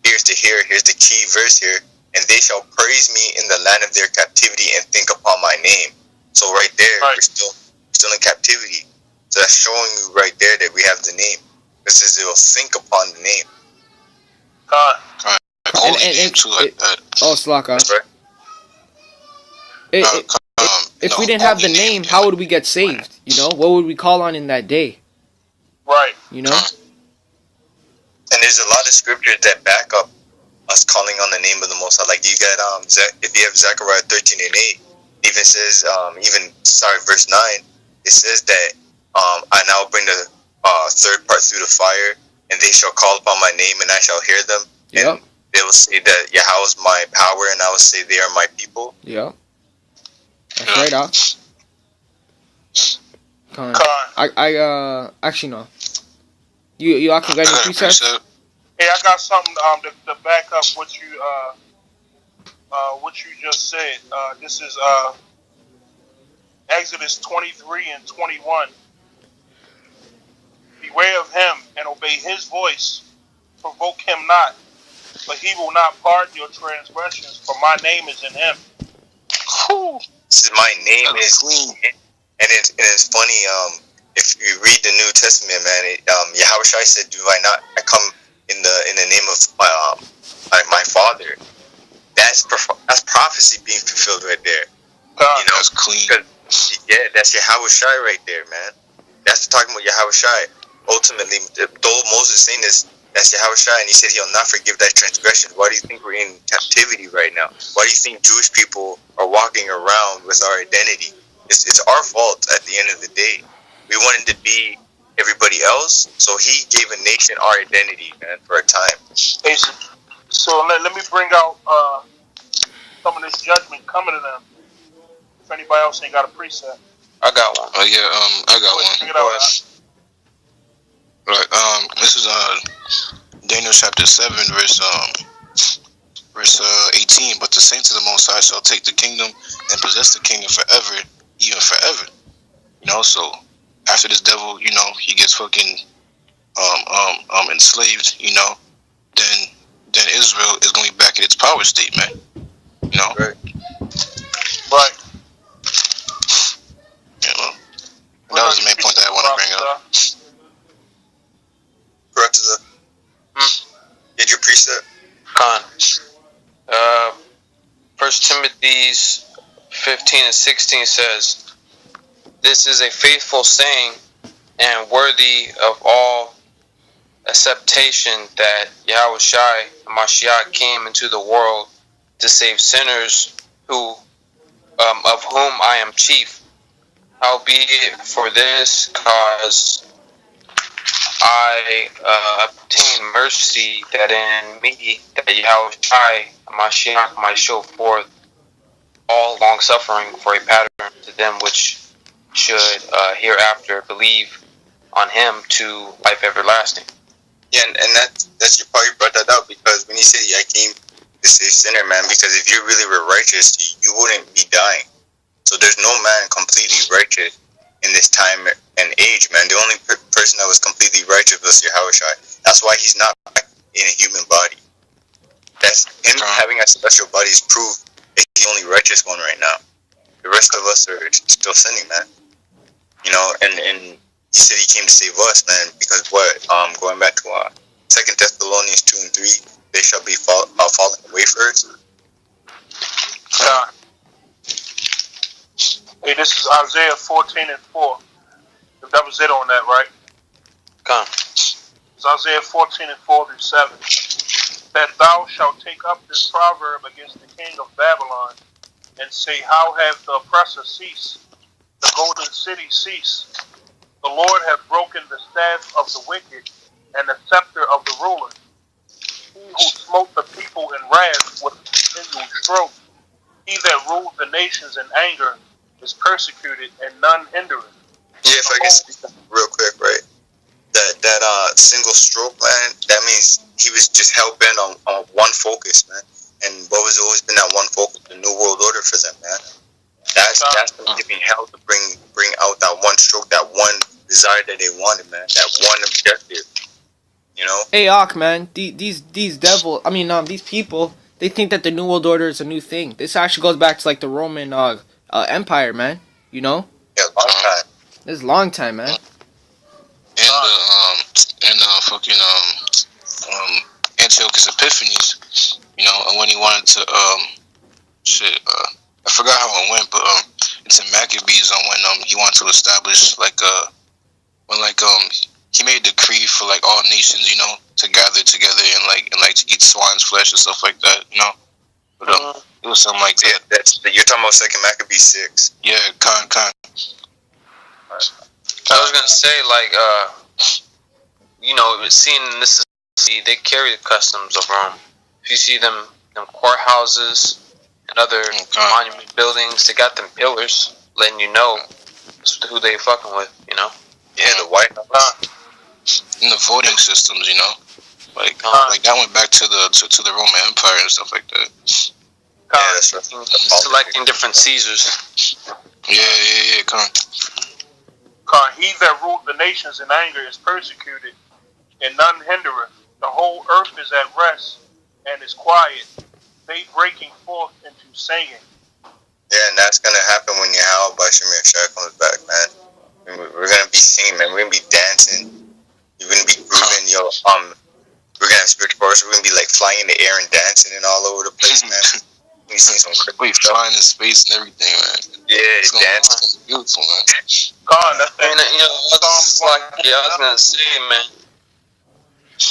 Here's the key verse here. And they shall praise me in the land of their captivity, and think upon my name. So right there, Right. we're still in captivity. So that's showing you right there that we have the name. It says they will think upon the name. Khan. Holy name too. Oh, Slaka. That's right. If we didn't have the name, how would we get saved? You know, what would we call on in that day? Right. You know. And there's a lot of scriptures that back up us calling on the name of the Most High. Like you got if you have Zechariah 13 and 8, even says verse 9, it says that I now bring the third part through the fire, and they shall call upon my name, and I shall hear them. Yep. And they will say that Yahweh is my power, and I will say they are my people. Yep. That's right, Doc. Khan. Khan. Actually no. You got any precepts? Hey, I got something to back up what you just said. This is Exodus 23 and 21. Beware of him and obey his voice. Provoke him not, but he will not pardon your transgressions, for my name is in him. Whew. This is my name is clean. And it's funny, if you read the New Testament, man, Yahweh Shai said, do I not I come in the name of my Father? That's prophecy being fulfilled right there. You know, that's clean. Yeah, that's Yahweh Shai right there, man. That's talking about Yahweh Shai. Ultimately, though Moses saying this, that's Yahweh Shai, and he said he'll not forgive that transgression. Why do you think we're in captivity right now? Why do you think Jewish people are walking around with our identity? It's our fault at the end of the day. We wanted to be everybody else, so he gave a nation our identity, man, for a time. Hey, so let me bring out some of this judgment coming to them. If anybody else ain't got a precept. I got one. Oh yeah, I got one. Bring it out. Right, this is Daniel chapter 7, verse 18. But the saints of the Most High shall take the kingdom and possess the kingdom forever, even forever. You know, so after this devil, you know, he gets fucking enslaved. You know, then Israel is going to be back in its power state, man. You know, Right. You know, that was the main point that I want to bring up. Did your precept? Khan. 1 Timothy 15 and 16 says, This is a faithful saying and worthy of all acceptation that Yahushua Mashiach came into the world to save sinners who, of whom I am chief. Howbeit for this cause I obtain mercy that in me that Yahushua Mashiach might show forth all long suffering for a pattern to them which should hereafter believe on him to life everlasting. Yeah, and that's you probably brought that up because when you say I came to save sinner, man, because if you really were righteous, you wouldn't be dying. So there's no man completely righteous in this time and age, man. The only person that was completely righteous was Yahushua. That's why he's not in a human body. That's him having a special body is proof that he's the only righteous one right now. The rest of us are still sinning, man. You know, and he said he came to save us, man, because what? Going back to 2 Thessalonians 2 and 3, they shall be falling away first. Hey, this is Isaiah 14 and 4. That was it on that, right? Come. It's Isaiah 14 and 4 through 7. That thou shalt take up this proverb against the king of Babylon, and say, how hath the oppressor ceased? The golden city ceased. The Lord hath broken the staff of the wicked, and the scepter of the ruler. He who smote the people in wrath with a continual stroke. He that ruled the nations in anger is persecuted, and none hindereth. Yeah, if I can speak real quick, right? That single stroke, man, that means he was just hell-bent on one focus, man. And what was always been that one focus? The New World Order for them, man. That's them giving hell to bring out that one stroke, that one desire that they wanted, man. That one objective, you know? Hey, Ak, man, these people, they think that the New World Order is a new thing. This actually goes back to, like, the Roman Empire, man, you know? Yeah, long time. This is a long time, man. And Antiochus Epiphanes, you know, and when he wanted to I forgot how it went, but it's in Maccabees on when he wanted to establish he made a decree for like all nations, you know, to gather together and to eat swine's flesh and stuff like that, you know. But it was something like that. Yeah, you're talking about 2 Maccabees 6. Yeah, con. I was gonna say, you know, seeing this, they carry the customs of Rome. If you see them courthouses and other monument buildings, they got them pillars letting you know who they fucking with, you know. Yeah, the White House. And the voting systems, you know, like that went back to the Roman Empire and stuff like that. Yeah, that's right. Selecting different Caesars. Yeah, con. He that ruled the nations in anger is persecuted, and none hindereth. The whole earth is at rest and is quiet, they breaking forth into singing. Yeah, and that's gonna happen when Yahweh Bashim Yeshua comes back, man. We're gonna be singing, man. We're gonna be dancing. We're gonna be grooving, we're gonna have spiritual powers. We're gonna be like flying in the air and dancing and all over the place, man. We seen some crazy stuff. Flying in space and everything, man. Yeah, it's dancing. Beautiful, man. God, that's I mean, you know, I was gonna say, man.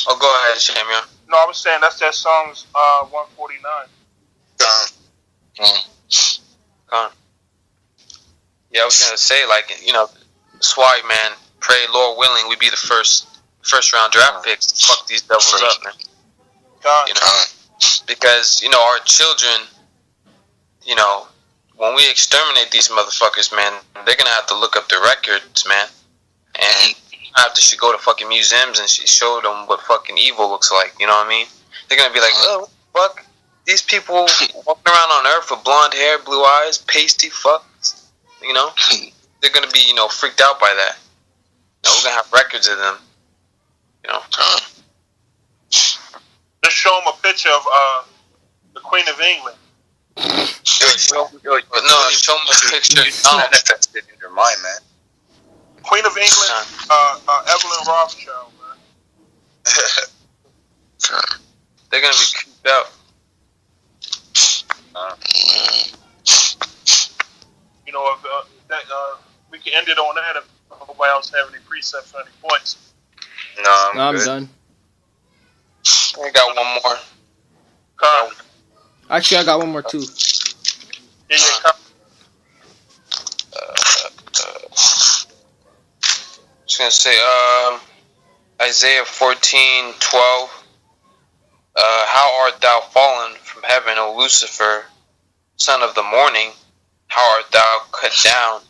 Oh, go ahead, Samuel. No, I was saying that's that Psalms 149. Yeah, I was gonna say, you know, Swag, man. Pray, Lord willing, we be the first round draft picks to fuck these devils up, man. God. You know, because you know our children. You know, when we exterminate these motherfuckers, man, they're gonna have to look up the records, man, and have to go to fucking museums and show them what fucking evil looks like. You know what I mean? They're gonna be like, oh, what the fuck? These people walking around on Earth with blonde hair, blue eyes, pasty fucks. You know, they're gonna be, you know, freaked out by that. You know, we're gonna have records of them. You know. Just show them a picture of the Queen of England. No, show them a picture. Manifested in your mind, man. Queen of England, Evelyn Rothschild, man. They're gonna be creeped out. You know, if we can end it on that if nobody else have any precepts or any points. No, No, I'm good. done. I got one more. Con. Actually, I got one more too. Yeah, con. Just gonna say, Isaiah 14:12. How art thou fallen from heaven, O Lucifer, son of the morning? How art thou cut down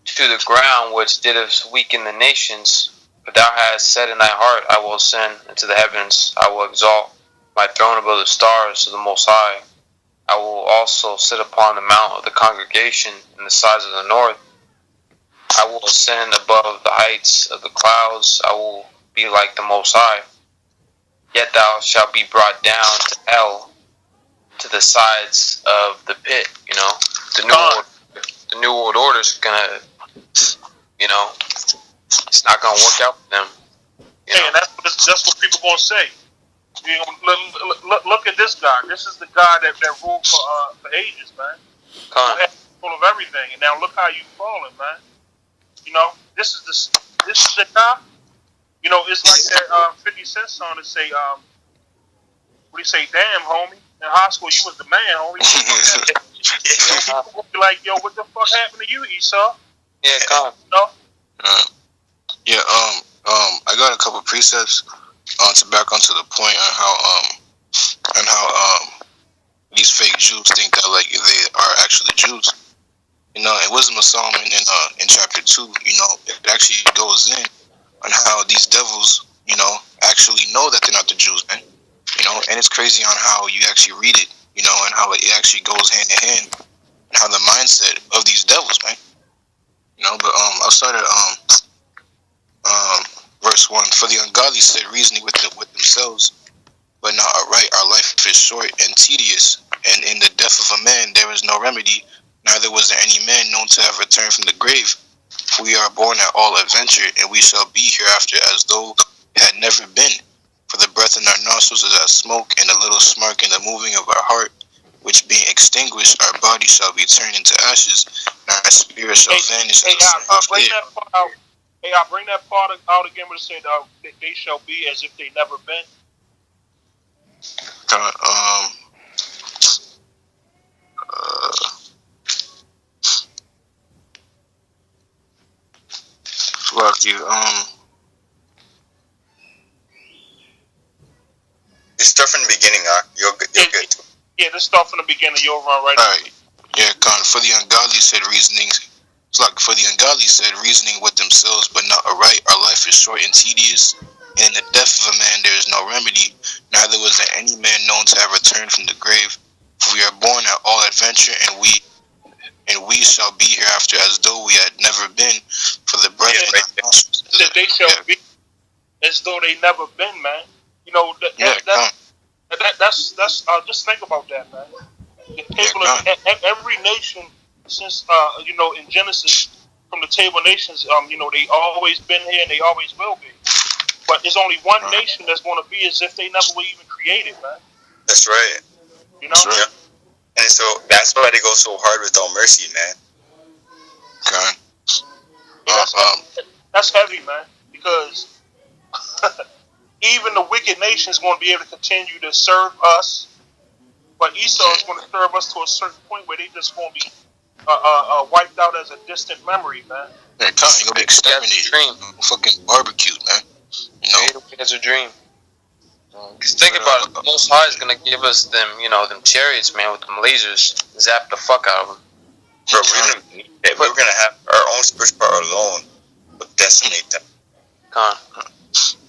to the ground, which didst weaken the nations? For thou hast said in thy heart, I will ascend into the heavens, I will exalt my throne above the stars of the Most High. I will also sit upon the mount of the congregation in the sides of the north. I will ascend above the heights of the clouds. I will be like the Most High. Yet thou shalt be brought down to hell, to the sides of the pit. You know, the new world order is gonna, you know, it's not gonna work out for them. Hey, and that's what people gonna say. You know, look at this guy. This is the guy that ruled for ages, man. Full of everything, and now look how you falling, man. You know, this is the guy. You know, it's like that 50 Cent song that say, what do you say, damn, homie. In high school, you was the man, homie. People will be like, yo, what the fuck happened to you, Esau? Yeah, come. No? Yeah, I got a couple precepts to back onto the point on how these fake Jews think that like they are actually Jews. You know, in Wisdom of Solomon in chapter 2, you know, it actually goes in on how these devils, you know, actually know that they're not the Jews, man. You know, and it's crazy on how you actually read it, you know, and how it actually goes hand in hand, and how the mindset of these devils, man. You know, but I'll start at verse 1. For the ungodly said, reasoning with themselves, but not aright. Our life is short and tedious, and in the death of a man there is no remedy. Neither was there any man known to have returned from the grave. We are born at all adventure, and we shall be hereafter as though it had never been. For the breath in our nostrils is as smoke, and a little smirk in the moving of our heart, which being extinguished, our body shall be turned into ashes, and our spirit shall vanish as a bring that part out. Hey, I'll bring that part out again where it said they shall be as if they never been. Fuck you. Just start from the beginning, you'll get to it. Yeah, let's start from the beginning. You'll run right. Alright. Yeah, for the ungodly said reasoning. It's like for the ungodly said reasoning with themselves, but not aright. Our life is short and tedious, and in the death of a man there is no remedy. Neither was there any man known to have returned from the grave. For we are born at all adventure, and we shall be hereafter as though we had never been. For the breath in our nostrils. They shall be as though they never been, man. You know that's just think about that, man. The table of every nation since you know, in Genesis, from the table of nations, you know, they always been here and they always will be. But there's only one nation that's going to be as if they never were even created, man. That's right. You know. That's right. And so that's why they go so hard with all mercy, man. Okay. Yeah, that's heavy, man, because even the wicked nation is going to be able to continue to serve us, but Esau is going to serve us to a certain point where they just going to be wiped out as a distant memory, man. You're going to be exterminated. Fucking barbecued, man. You know? It's a dream. Cause think about it, the Most High is going to give us them, you know, them chariots, man, with them lasers, zap the fuck out of them. Bro, we're gonna have our own spiritual power alone will decimate them.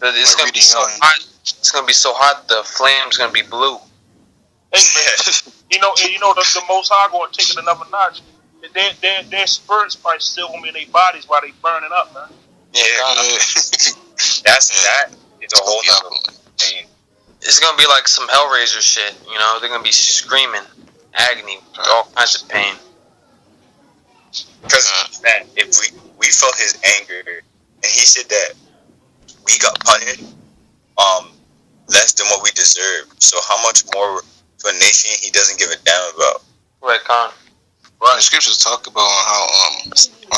It's gonna be so hot. It's gonna be so hot. The flame's gonna be blue. Hey, man, you know the Most High going to take it another notch. Their spirits probably still gonna be in their bodies while they burning up, man. Yeah, that is a whole nother thing. It's gonna be like some Hellraiser shit. You know, they're gonna be screaming, agony, all kinds of pain. Because, man, if we felt his anger, and he said that we got punished less than what we deserve. So how much more to a nation he doesn't give a damn about? Right, Con. Right. the scriptures talk about on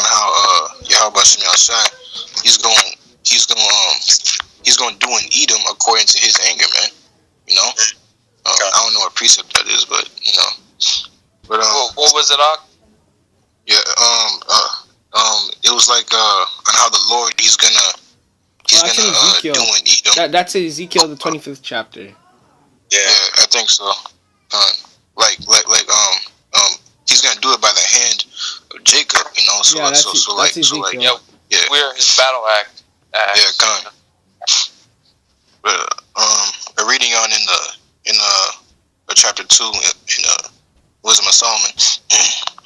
how Yahweh Shem Yahshai, he's going to do in Edom according to his anger, man. You know, I don't know what precept that is, but you know, but what was it, Ak? Yeah, it was like on how the Lord he's gonna do in Edom. That's Ezekiel the 25th chapter. Yeah, I think so. He's gonna do it by the hand of Jacob, you know. So that's Ezekiel. We're his battle act. Yeah, kind of. But a reading on in chapter 2 in Wisdom of Solomon,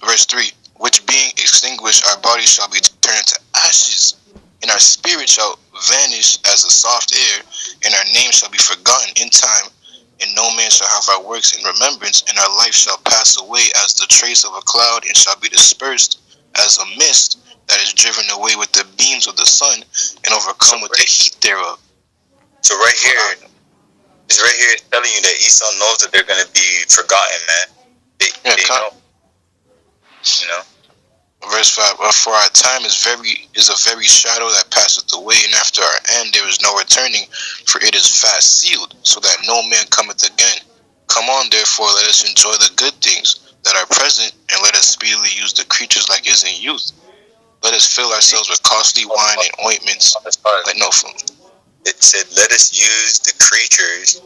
verse 3, which being extinguished, our bodies shall be turned to ashes, and our spirit shall vanish as a soft air, and our name shall be forgotten in time, and no man shall have our works in remembrance, and our life shall pass away as the trace of a cloud, and shall be dispersed as a mist that is driven away with the beams of the sun, and overcome with the heat thereof. So right here, it's telling you that Esau knows that they're going to be forgotten, man. They know. You know. Verse 5, for our time is a very shadow that passeth away, and after our end there is no returning, for it is fast sealed, so that no man cometh again. Come on, therefore, let us enjoy the good things that are present, and let us speedily use the creatures like is in youth. Let us fill ourselves with costly wine and ointments, like no food. It said, let us use the creatures.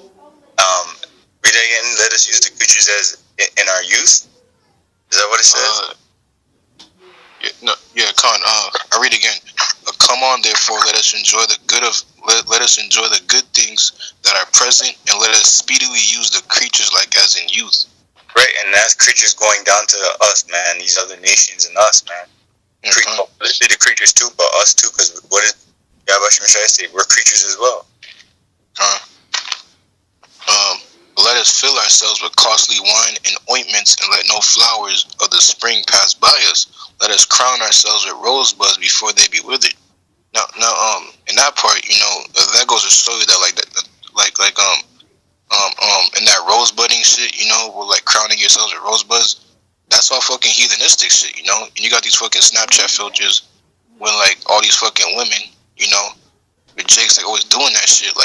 Read it again. Let us use the creatures as in our youth. Is that what it says? I read again. Come on, therefore, let us enjoy the good things that are present, and let us speedily use the creatures like as in youth. Right, and that's creatures going down to us, man. These other nations and us, man. The creatures too, but us too, because what did Yahweh Shem Yahshai say? We're creatures as well. Let us fill ourselves with costly wine and ointments, and let no flowers of the spring pass by us. Let us crown ourselves with rosebuds before they be withered. Now, in that part, you know, that goes to show you that, in that rosebudding shit, you know, with like crowning yourselves with rosebuds, that's all fucking heathenistic shit, you know. And you got these fucking Snapchat filters when like all these fucking women, you know, with Jake's like always doing that shit,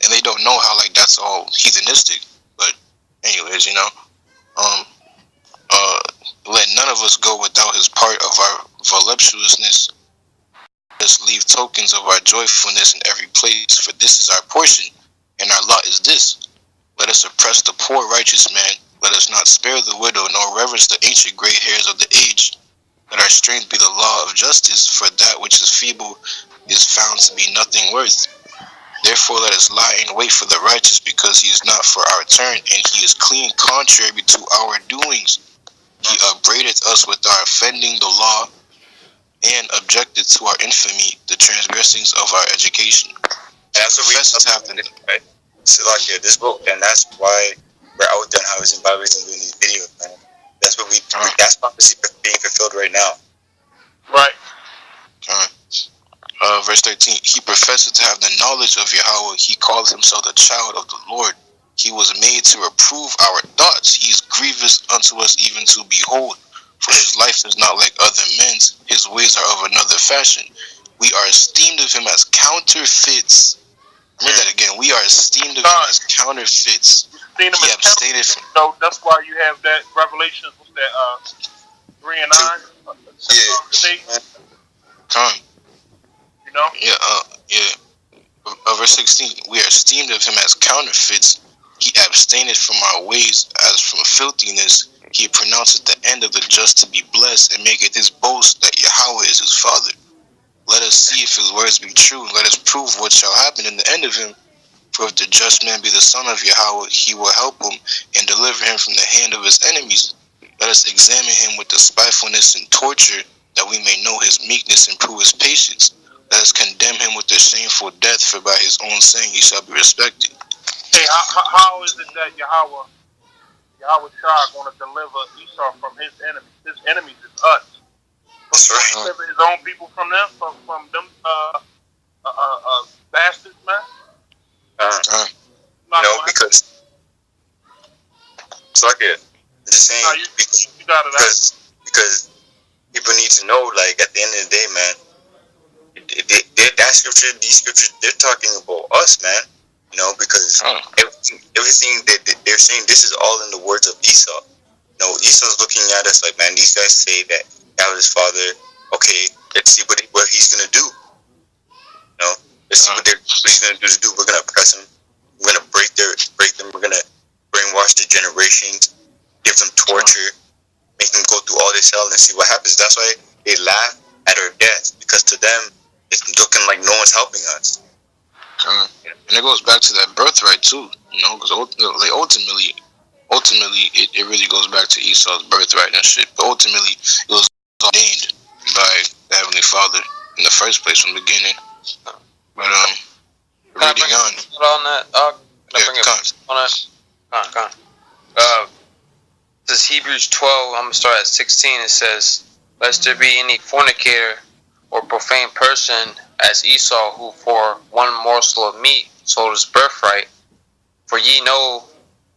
and they don't know how like that's all heathenistic. But anyways, you know, let none of us go without his part of our voluptuousness. Let us leave tokens of our joyfulness in every place, for this is our portion, and our lot is this. Let us oppress the poor righteous man. Let us not spare the widow, nor reverence the ancient gray hairs of the age. Let our strength be the law of justice, for that which is feeble is found to be nothing worth. Therefore let us lie in wait for the righteous, because he is not for our turn, and he is clean contrary to our doings. He upbraideth us with our offending the law, and objected to our infamy, the transgressings of our education. And that's what we have to do, right? So like this book, and that's why we're out there how it's in Bible and doing these videos, man. That's what that's prophecy being fulfilled right now. Right. Verse 13, he professed to have the knowledge of Yahweh. He called himself the child of the Lord. He was made to reprove our thoughts. He is grievous unto us even to behold. For his life is not like other men's. His ways are of another fashion. We are esteemed of him as counterfeits. Read that again. We are esteemed of him as counterfeits. He abstained from. So that's why you have that Revelation, that 3 and 9. Time. You know. Verse 16. We are esteemed of him as counterfeits. He abstaineth from our ways as from filthiness. He pronounceth the end of the just to be blessed, and maketh his boast that Yahweh is his father. Let us see if his words be true. Let us prove what shall happen in the end of him. For if the just man be the son of Yahweh, he will help him and deliver him from the hand of his enemies. Let us examine him with the spitefulness and torture, that we may know his meekness and prove his patience. Let us condemn him with the shameful death, for by his own saying he shall be respected. Hey, how is it that Yahweh Shah going to deliver Esau from his enemies? His enemies is us. That's right. Deliver his own people from them, from them bastards, man. No, because it's like in just saying, No, you got it out. because people need to know, like, at the end of the day, man, these scriptures, they're talking about us, man. You know, because everything that they're saying, this is all in the words of Esau. You know, Esau's looking at us like, man, these guys say that God is his father. Okay, let's see what he's gonna do. You know, let's see what he's gonna do. We're gonna oppress him. We're gonna break them. We're gonna brainwash the generations, give them torture, make them go through all this hell, and see what happens. That's why they laugh at our death, because to them it's looking like no one's helping us. And it goes back to that birthright too, you know, because ultimately, it really goes back to Esau's birthright and shit. But ultimately, it was ordained by the Heavenly Father in the first place from the beginning. But reading on that. Can I bring it on that? This is Hebrews 12. I'm gonna start at 16. It says, "Lest there be any fornicator or profane person as Esau, who for one morsel of meat sold his birthright. For ye know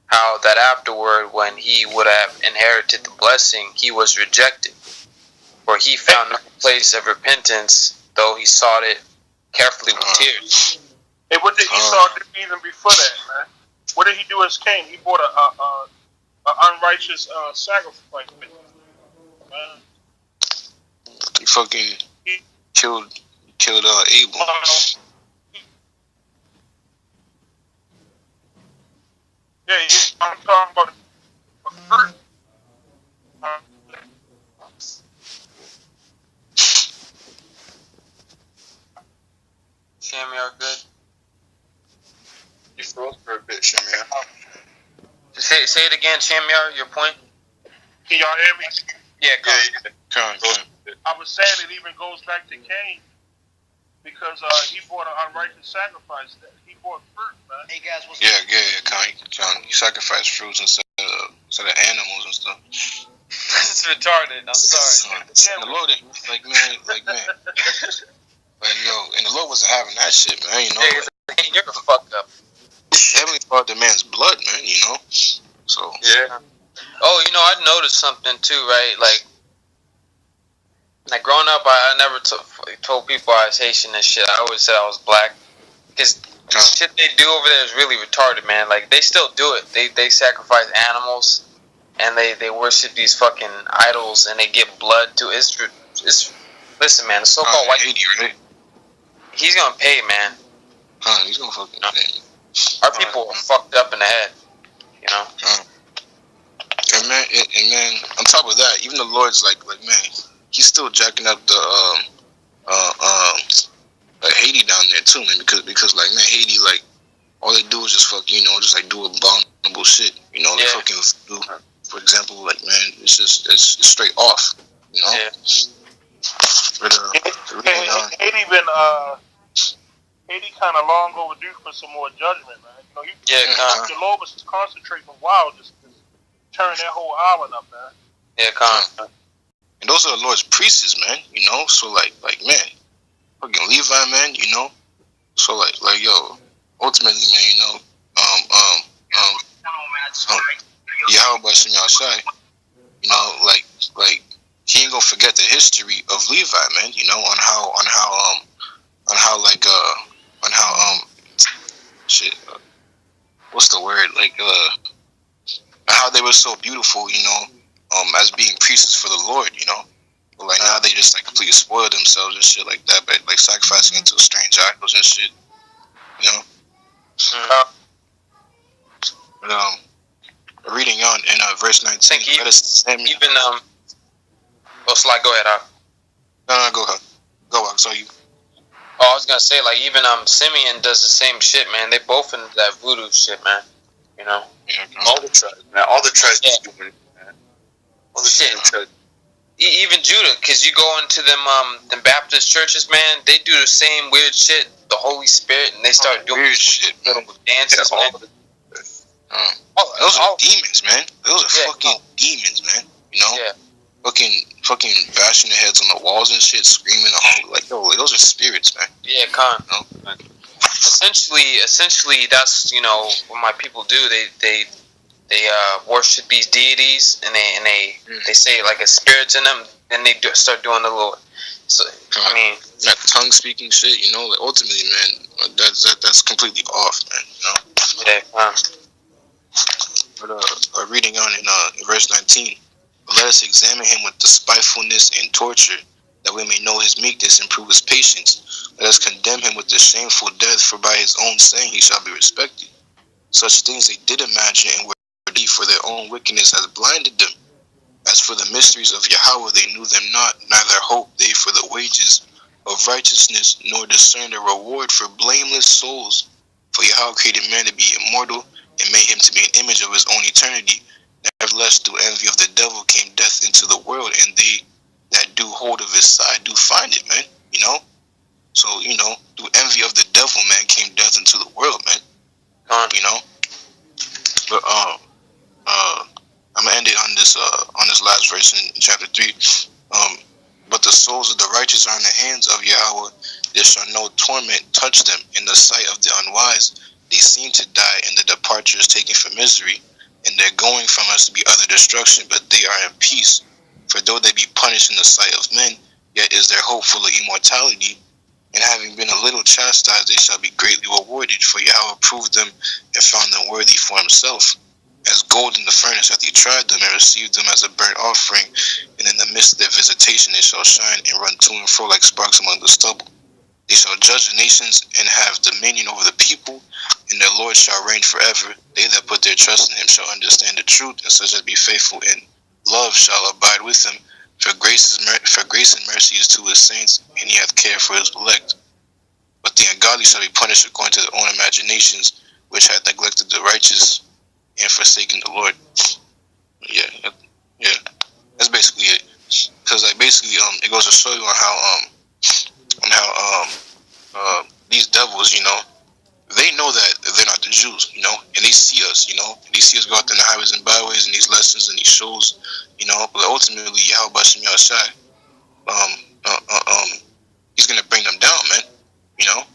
how that afterward, when he would have inherited the blessing, he was rejected. For he found no place of repentance, though he sought it carefully with tears." Hey, what did Esau do even before that, man? What did he do as Cain? He brought a unrighteous sacrifice. Man. He fucking killed Abel. Yeah, I'm talking about hurt. Shamir, good? You froze for a bit, Shamir. Say it again, Shamir, your point? Can y'all hear me? Yeah, Come on. I was saying it even goes back to Cain, because he brought an unrighteous sacrifice. He brought fruit, man. Hey guys, what's Yeah. He sacrificed fruits instead of animals and stuff. It's retarded. I'm sorry. And the Lord, like man. Like, yo, and the Lord wasn't having that shit, man, you know. Hey, you're a fuck up. Heavenly Father demands blood, man, you know. So yeah. Oh, you know, I noticed something too, right? Like growing up, I never told people I was Haitian and shit. I always said I was black, because the shit they do over there is really retarded, man. Like, they still do it. They sacrifice animals, and they worship these fucking idols, and they give blood to Israel. Listen, man, the so-called white Haiti, right? He's gonna pay, man. He's gonna fucking pay. Our people are fucked up in the head, you know. And man, on top of that, even the Lord's like man, he's still jacking up the Haiti down there too, man. Because like, man, Haiti, like, all they do is just fuck, you know, just like do abominable shit, you know. They fucking do, for example, like, man, it's straight off, you know. Yeah. But Haiti kind of long overdue for some more judgment, man. You know, the Lord was concentrating a while, just turn that whole island up, man. Yeah, and those are the Lord's priests, man. You know, so like, man, fucking Levi, man. You know, so like, yo, ultimately, man, you know, Yahweh Shem Yahshai, you know, like he ain't gonna forget the history of Levi, man. You know, on how what's the word? Like, how they were so beautiful, you know, as being priests for the Lord, you know. But like, now they just like completely spoil themselves and shit like that, but like sacrificing into strange idols and shit, you know. But reading on in verse 19. Even Sly, go ahead. No, go ahead. Go on. So you. Oh, I was gonna say, like, even Simeon does the same shit, man. They both into that voodoo shit, man. You know. Yeah, all the tribes, man. All the tribes be doing it, man. All the shit. Even Judah, because you go into them Baptist churches, man, they do the same weird shit, the Holy Spirit, and they start doing weird shit, little dances, man. Those are demons, man. Those are fucking demons, man. You know? Yeah. Fucking bashing their heads on the walls and shit, screaming, like, yo, those are spirits, man. Yeah, you know? Essentially, that's, you know, what my people do. They they worship these deities, and they say like a spirit's in them, then they start doing the Lord. So I mean, that tongue speaking shit, you know, like ultimately, man, that's completely off, man. You know. yeah. But reading on in verse 19, but let us examine him with despitefulness and torture, that we may know his meekness and prove his patience. Let us condemn him with the shameful death, for by his own saying he shall be respected. Such things they did imagine, and were deep, for their own wickedness has blinded them. As for the mysteries of Yahweh, they knew them not, neither hoped they for the wages of righteousness, nor discerned a reward for blameless souls. For Yahweh created man to be immortal, and made him to be an image of his own eternity. Nevertheless, through envy of the devil came death into the world, and they that do hold of his side do find it, man. You know? So, you know, through envy of the devil, man, came death into the world, man. You know? But I'm gonna end it on this last verse in chapter 3. But the souls of the righteous are in the hands of Yahweh. There shall no torment touch them. In the sight of the unwise, they seem to die, and the departure is taken for misery, and their going from us to be utter destruction, but they are in peace. For though they be punished in the sight of men, yet is their hope full of immortality. And having been a little chastised, they shall be greatly rewarded. For Yahweh proved them and found them worthy for himself. As gold in the furnace hath he tried them, and received them as a burnt offering. And in the midst of their visitation they shall shine, and run to and fro like sparks among the stubble. They shall judge the nations, and have dominion over the people, and their Lord shall reign forever. They that put their trust in him shall understand the truth, and such as be faithful in love shall abide with him. For grace and mercy is to his saints, and he hath care for his elect. But the ungodly shall be punished according to their own imaginations, which hath neglected the righteous and forsaken the Lord. Yeah, that's basically it. Because like basically, it goes to show you on how these devils, you know, they know that they're not the Jews, you know, and they see us, you know, and they see us go out there in the highways and byways and these lessons and these shows, you know, but ultimately Yahweh Bashem Yahushai, he's gonna bring them down, man, you know,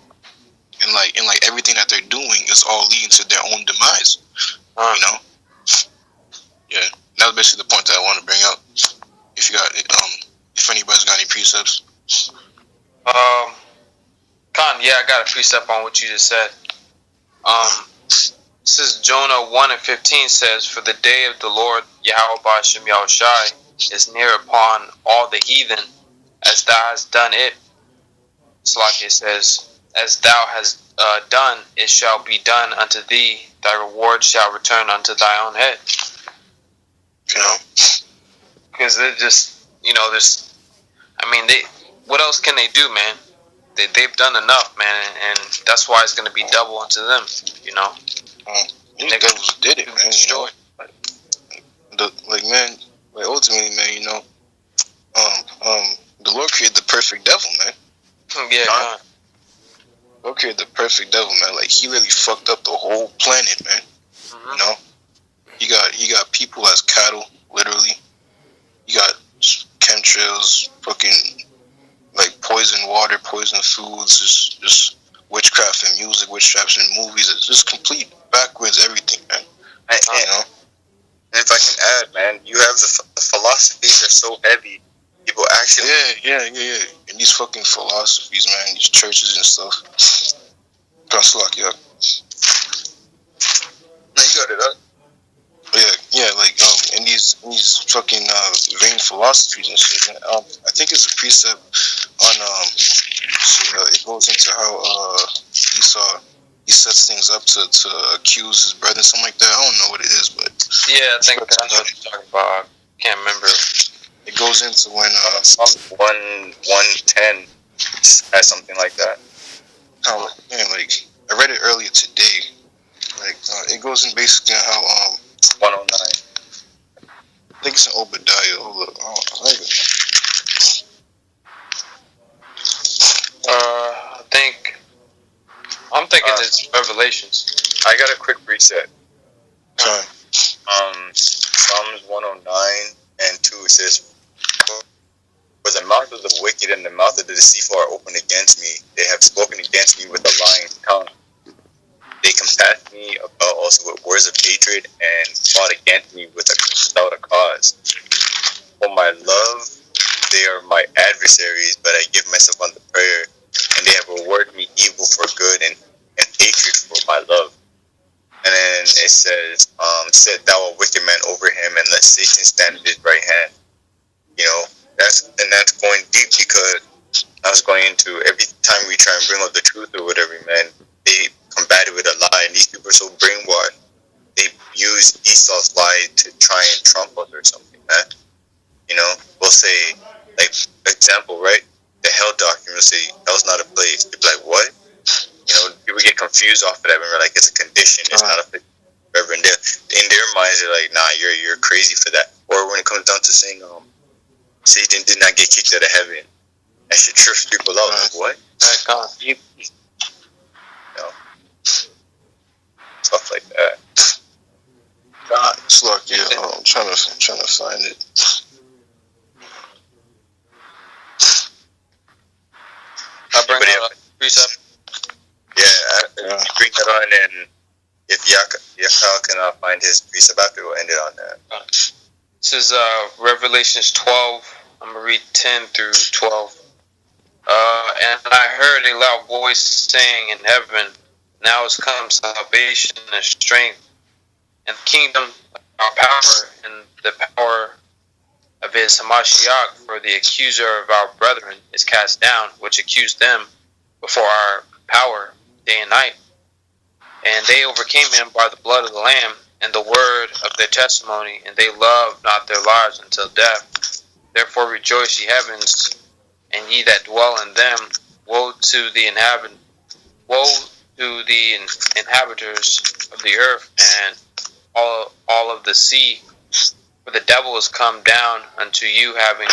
and like everything that they're doing is all leading to their own demise, you know. Yeah, that was basically the point that I want to bring up. If you got if anybody's got any precepts. Khan, yeah, I got a precept on what you just said. This is Jonah 1:15 says, for the day of the Lord Yahweh Bashem Yahushai is near upon all the heathen, as thou hast done it. It's like it says, as thou hast done, it shall be done unto thee. Thy reward shall return unto thy own head. You know, because they're just, you know, there's, I mean, what else can they do, man? They've done enough, man, and that's why it's going to be double unto them, you know. These devils did it, man. You know, like ultimately, man, you know, the Lord created the perfect devil, man. Yeah, the Lord created the perfect devil, man. Like he literally fucked up the whole planet, man. You know, you got people as cattle, literally. You got chemtrails, fucking like poison water, poison foods, just witchcraft in music, witchcraft in movies. It's just complete backwards everything, man. You know? And if I can add, man, you have the philosophies are so heavy. People actually... Yeah. And these fucking philosophies, man, these churches and stuff. Lock you up. No, you got it up. Yeah, like in these fucking vain philosophies and shit. Man. I think it's a precept on it goes into how Esau, he sets things up to accuse his brother, something like that. I don't know what it is, but yeah, I think I know what you're talking about. I can't remember. It goes into when 1:10 has something like that. How, man, like I read it earlier today. Like it goes in basically how 109. I think it's in Obadiah. Hold up. I'm thinking it's Revelations. I got a quick reset. Sorry. Psalms 109 and 2 says, for the mouth of the wicked and the mouth of the deceitful are open against me. They have spoken against me with a lying tongue. They compassed me about also with words of hatred and fought against me without a cause. For my love, they are my adversaries, but I give myself unto prayer, and they have rewarded me evil for good and hatred for my love. And then it says, set thou a wicked man over him, and let Satan stand at his right hand. You know, that's going deep, because I was going into every time we try and bring up the truth or whatever, man, they combat it with a lie, and these people are so brainwashed. They use Esau's lie to try and trump us or something, man. You know, we'll say, like, example, right? The hell doctrine will say, hell's not a place. They'll be like, what? You know, people get confused off of that, and we're like, it's a condition, it's not a place. Whatever. And in their minds, they're like, nah, you're crazy for that. Or when it comes down to saying, Satan did not get kicked out of heaven, that should trips people out. Like, what? You know, stuff like that. God, it's like, yeah, I'm trying to find it. I'll bring it up. Precept. Yeah, bring that on, and if Yakal can find his precept after, we'll end it on that. This is Revelations 12. I'm going to read 10 through 12. And I heard a loud voice saying in heaven, now has come salvation and strength, and the kingdom, our power, and the power of his Hamashiach, for the accuser of our brethren is cast down, which accused them before our power day and night. And they overcame him by the blood of the Lamb and the word of their testimony, and they loved not their lives until death. Therefore rejoice, ye heavens, and ye that dwell in them. Woe to the inhabitants of the earth and all of the sea, for the devil is come down unto you, having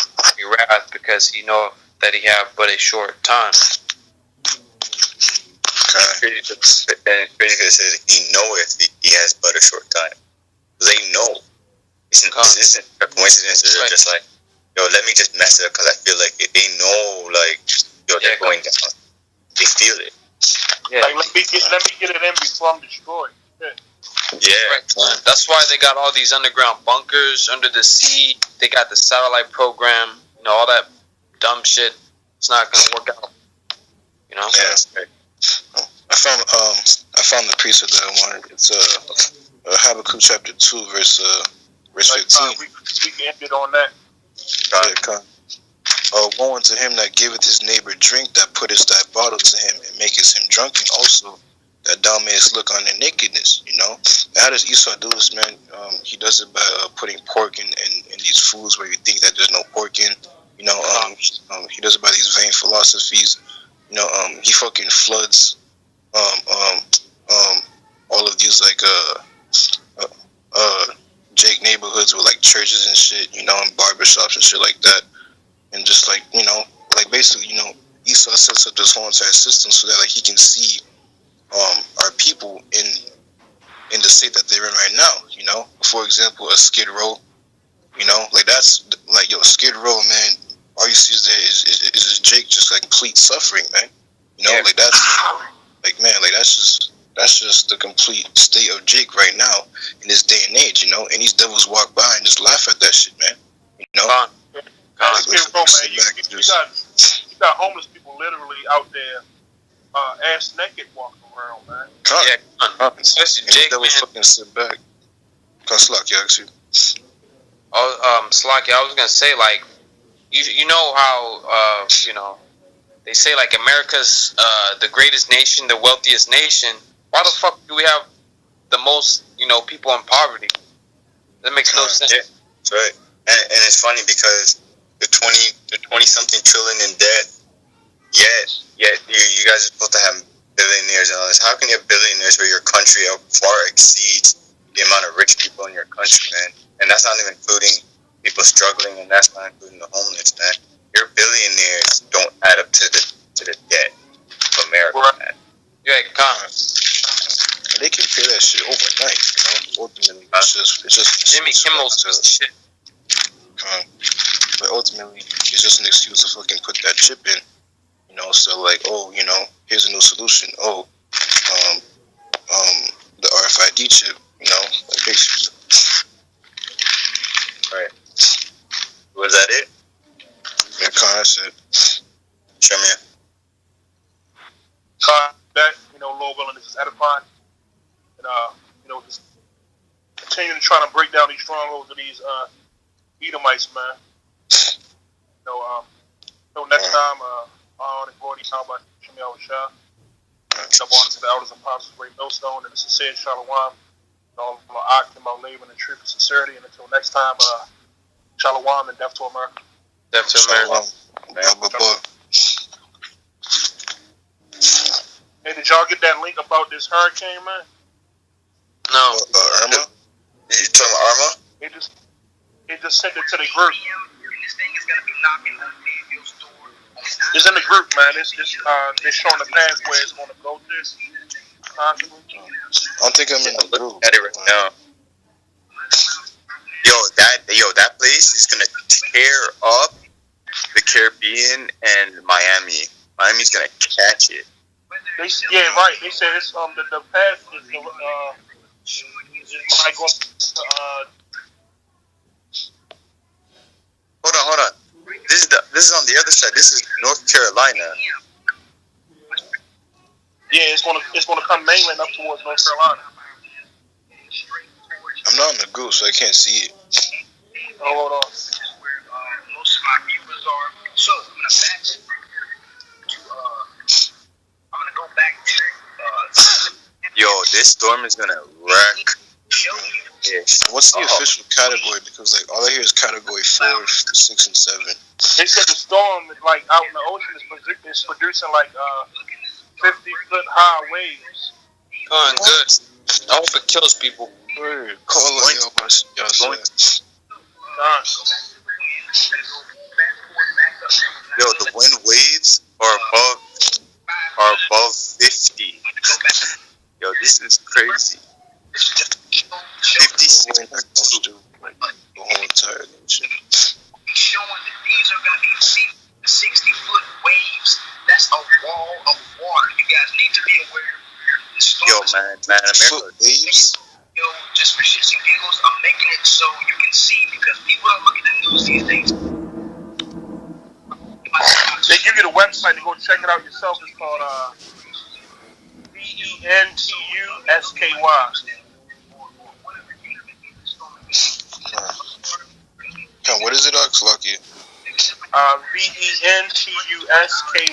wrath, because he knoweth that he have but a short time. And it's crazy it says he knoweth he has but a short time. They know. This isn't a coincidence. They're just like, yo, let me just mess it up, because I feel like they know, like, yo, they're going down. They feel it. Yeah. Like, let me get it in before I'm destroyed. Yeah. That's why they got all these underground bunkers under the sea. They got the satellite program. You know, all that dumb shit. It's not gonna work out. You know. Yeah. That's right. I found the precept that I wanted. It's Habakkuk chapter 2, verse 15. We can end it on that. Woe unto him that giveth his neighbor drink, that putteth thy bottle to him, and maketh him drunken also, that thou mayest look on their nakedness. You know, and how does Esau do this, man? He does it by putting pork in these foods where you think that there's no pork in. You know, he does it by these vain philosophies. You know, he fucking floods all of these like Jake neighborhoods with like churches and shit, you know, and barbershops and shit like that. And just like, you know, like basically, you know, Esau sets up this whole entire system so that like he can see our people in the state that they're in right now, you know. For example, a Skid Row, you know, like that's like, yo, Skid Row, man, all you see is there is Jake just like complete suffering, man. You know, like that's like, man, like that's just the complete state of Jake right now in this day and age, you know. And these devils walk by and just laugh at that shit, man. You know, Skid Row, man, you got homeless people literally out there, ass naked walking around, man. Especially Jake, man. Fucking sit back. Slack, yeah, actually. Slack, I was gonna say, like, you know how you know, they say like America's the greatest nation, the wealthiest nation. Why the fuck do we have the most, you know, people in poverty? That makes no sense. Yeah, that's right. And it's funny because the 20 something trillion in debt. Yet you guys are supposed to have billionaires and all this. How can you have billionaires where your country far exceeds the amount of rich people in your country, man? And that's not even including people struggling, and that's not including the homeless, man. Your billionaires don't add up to the debt of America, man. Yeah, they can pay that shit overnight, you know. Ultimately, it's just Jimmy Kimmel's shit. But ultimately, it's just an excuse to fucking put that chip in, you know. So like, oh, you know, here's a new solution. Oh, the RFID chip. Like basically. Right. Was that it? Yeah, that's it. Show me. That, Lord willing, this is edifying. And, just continue to try to break down these strongholds of these Edomites, man. Until next time, honor and glory to Yahweh, Shemi Awashah. Double honor to the elders and apostles, great millstone, and the sincere Shalom. All of our act about labor and truth and sincerity. And until next time, Shalom and death to America. Death to America. Hey, did y'all get that link about this hurricane, man? No. Irma? You talking about Irma? It just sent it to the group. It's in the group, man. They're showing the path where it's going to go this. I don't think I'm in the group. At it right now. That place is gonna tear up the Caribbean and Miami. Miami's gonna catch it. Right. They said it's the path is might go Hold on. This is on the other side. This is North Carolina. Yeah, it's gonna come mainland up towards North Carolina. I'm not in the group, so I can't see it. Oh, hold on. Most of my viewers are. So I'm gonna go back to. Yo, this storm is gonna wreck. Yeah. What's the official category? Because all I hear is category 4, 6, and 7. They said the storm, out in the ocean, is producing 50-foot high waves. Good. I hope it kills people. Yo, the wind waves are above 50. Yo, this is crazy. 56. The whole entire nation. Showing that these are going to be 60-foot waves. That's a wall of water. You guys need to be aware. Yo, man, America. Waves? Just for shits and giggles, I'm making it so you can see because people don't look at the news these days. They give you the website to go check it out yourself. It's called VENTUSKY. What is it, Lucky? VENTUSKY.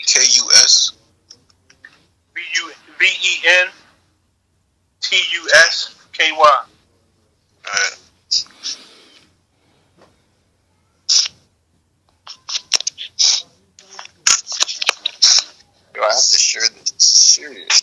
KUS? VENTUSKY. Alright. Yo, I have to share this. Serious.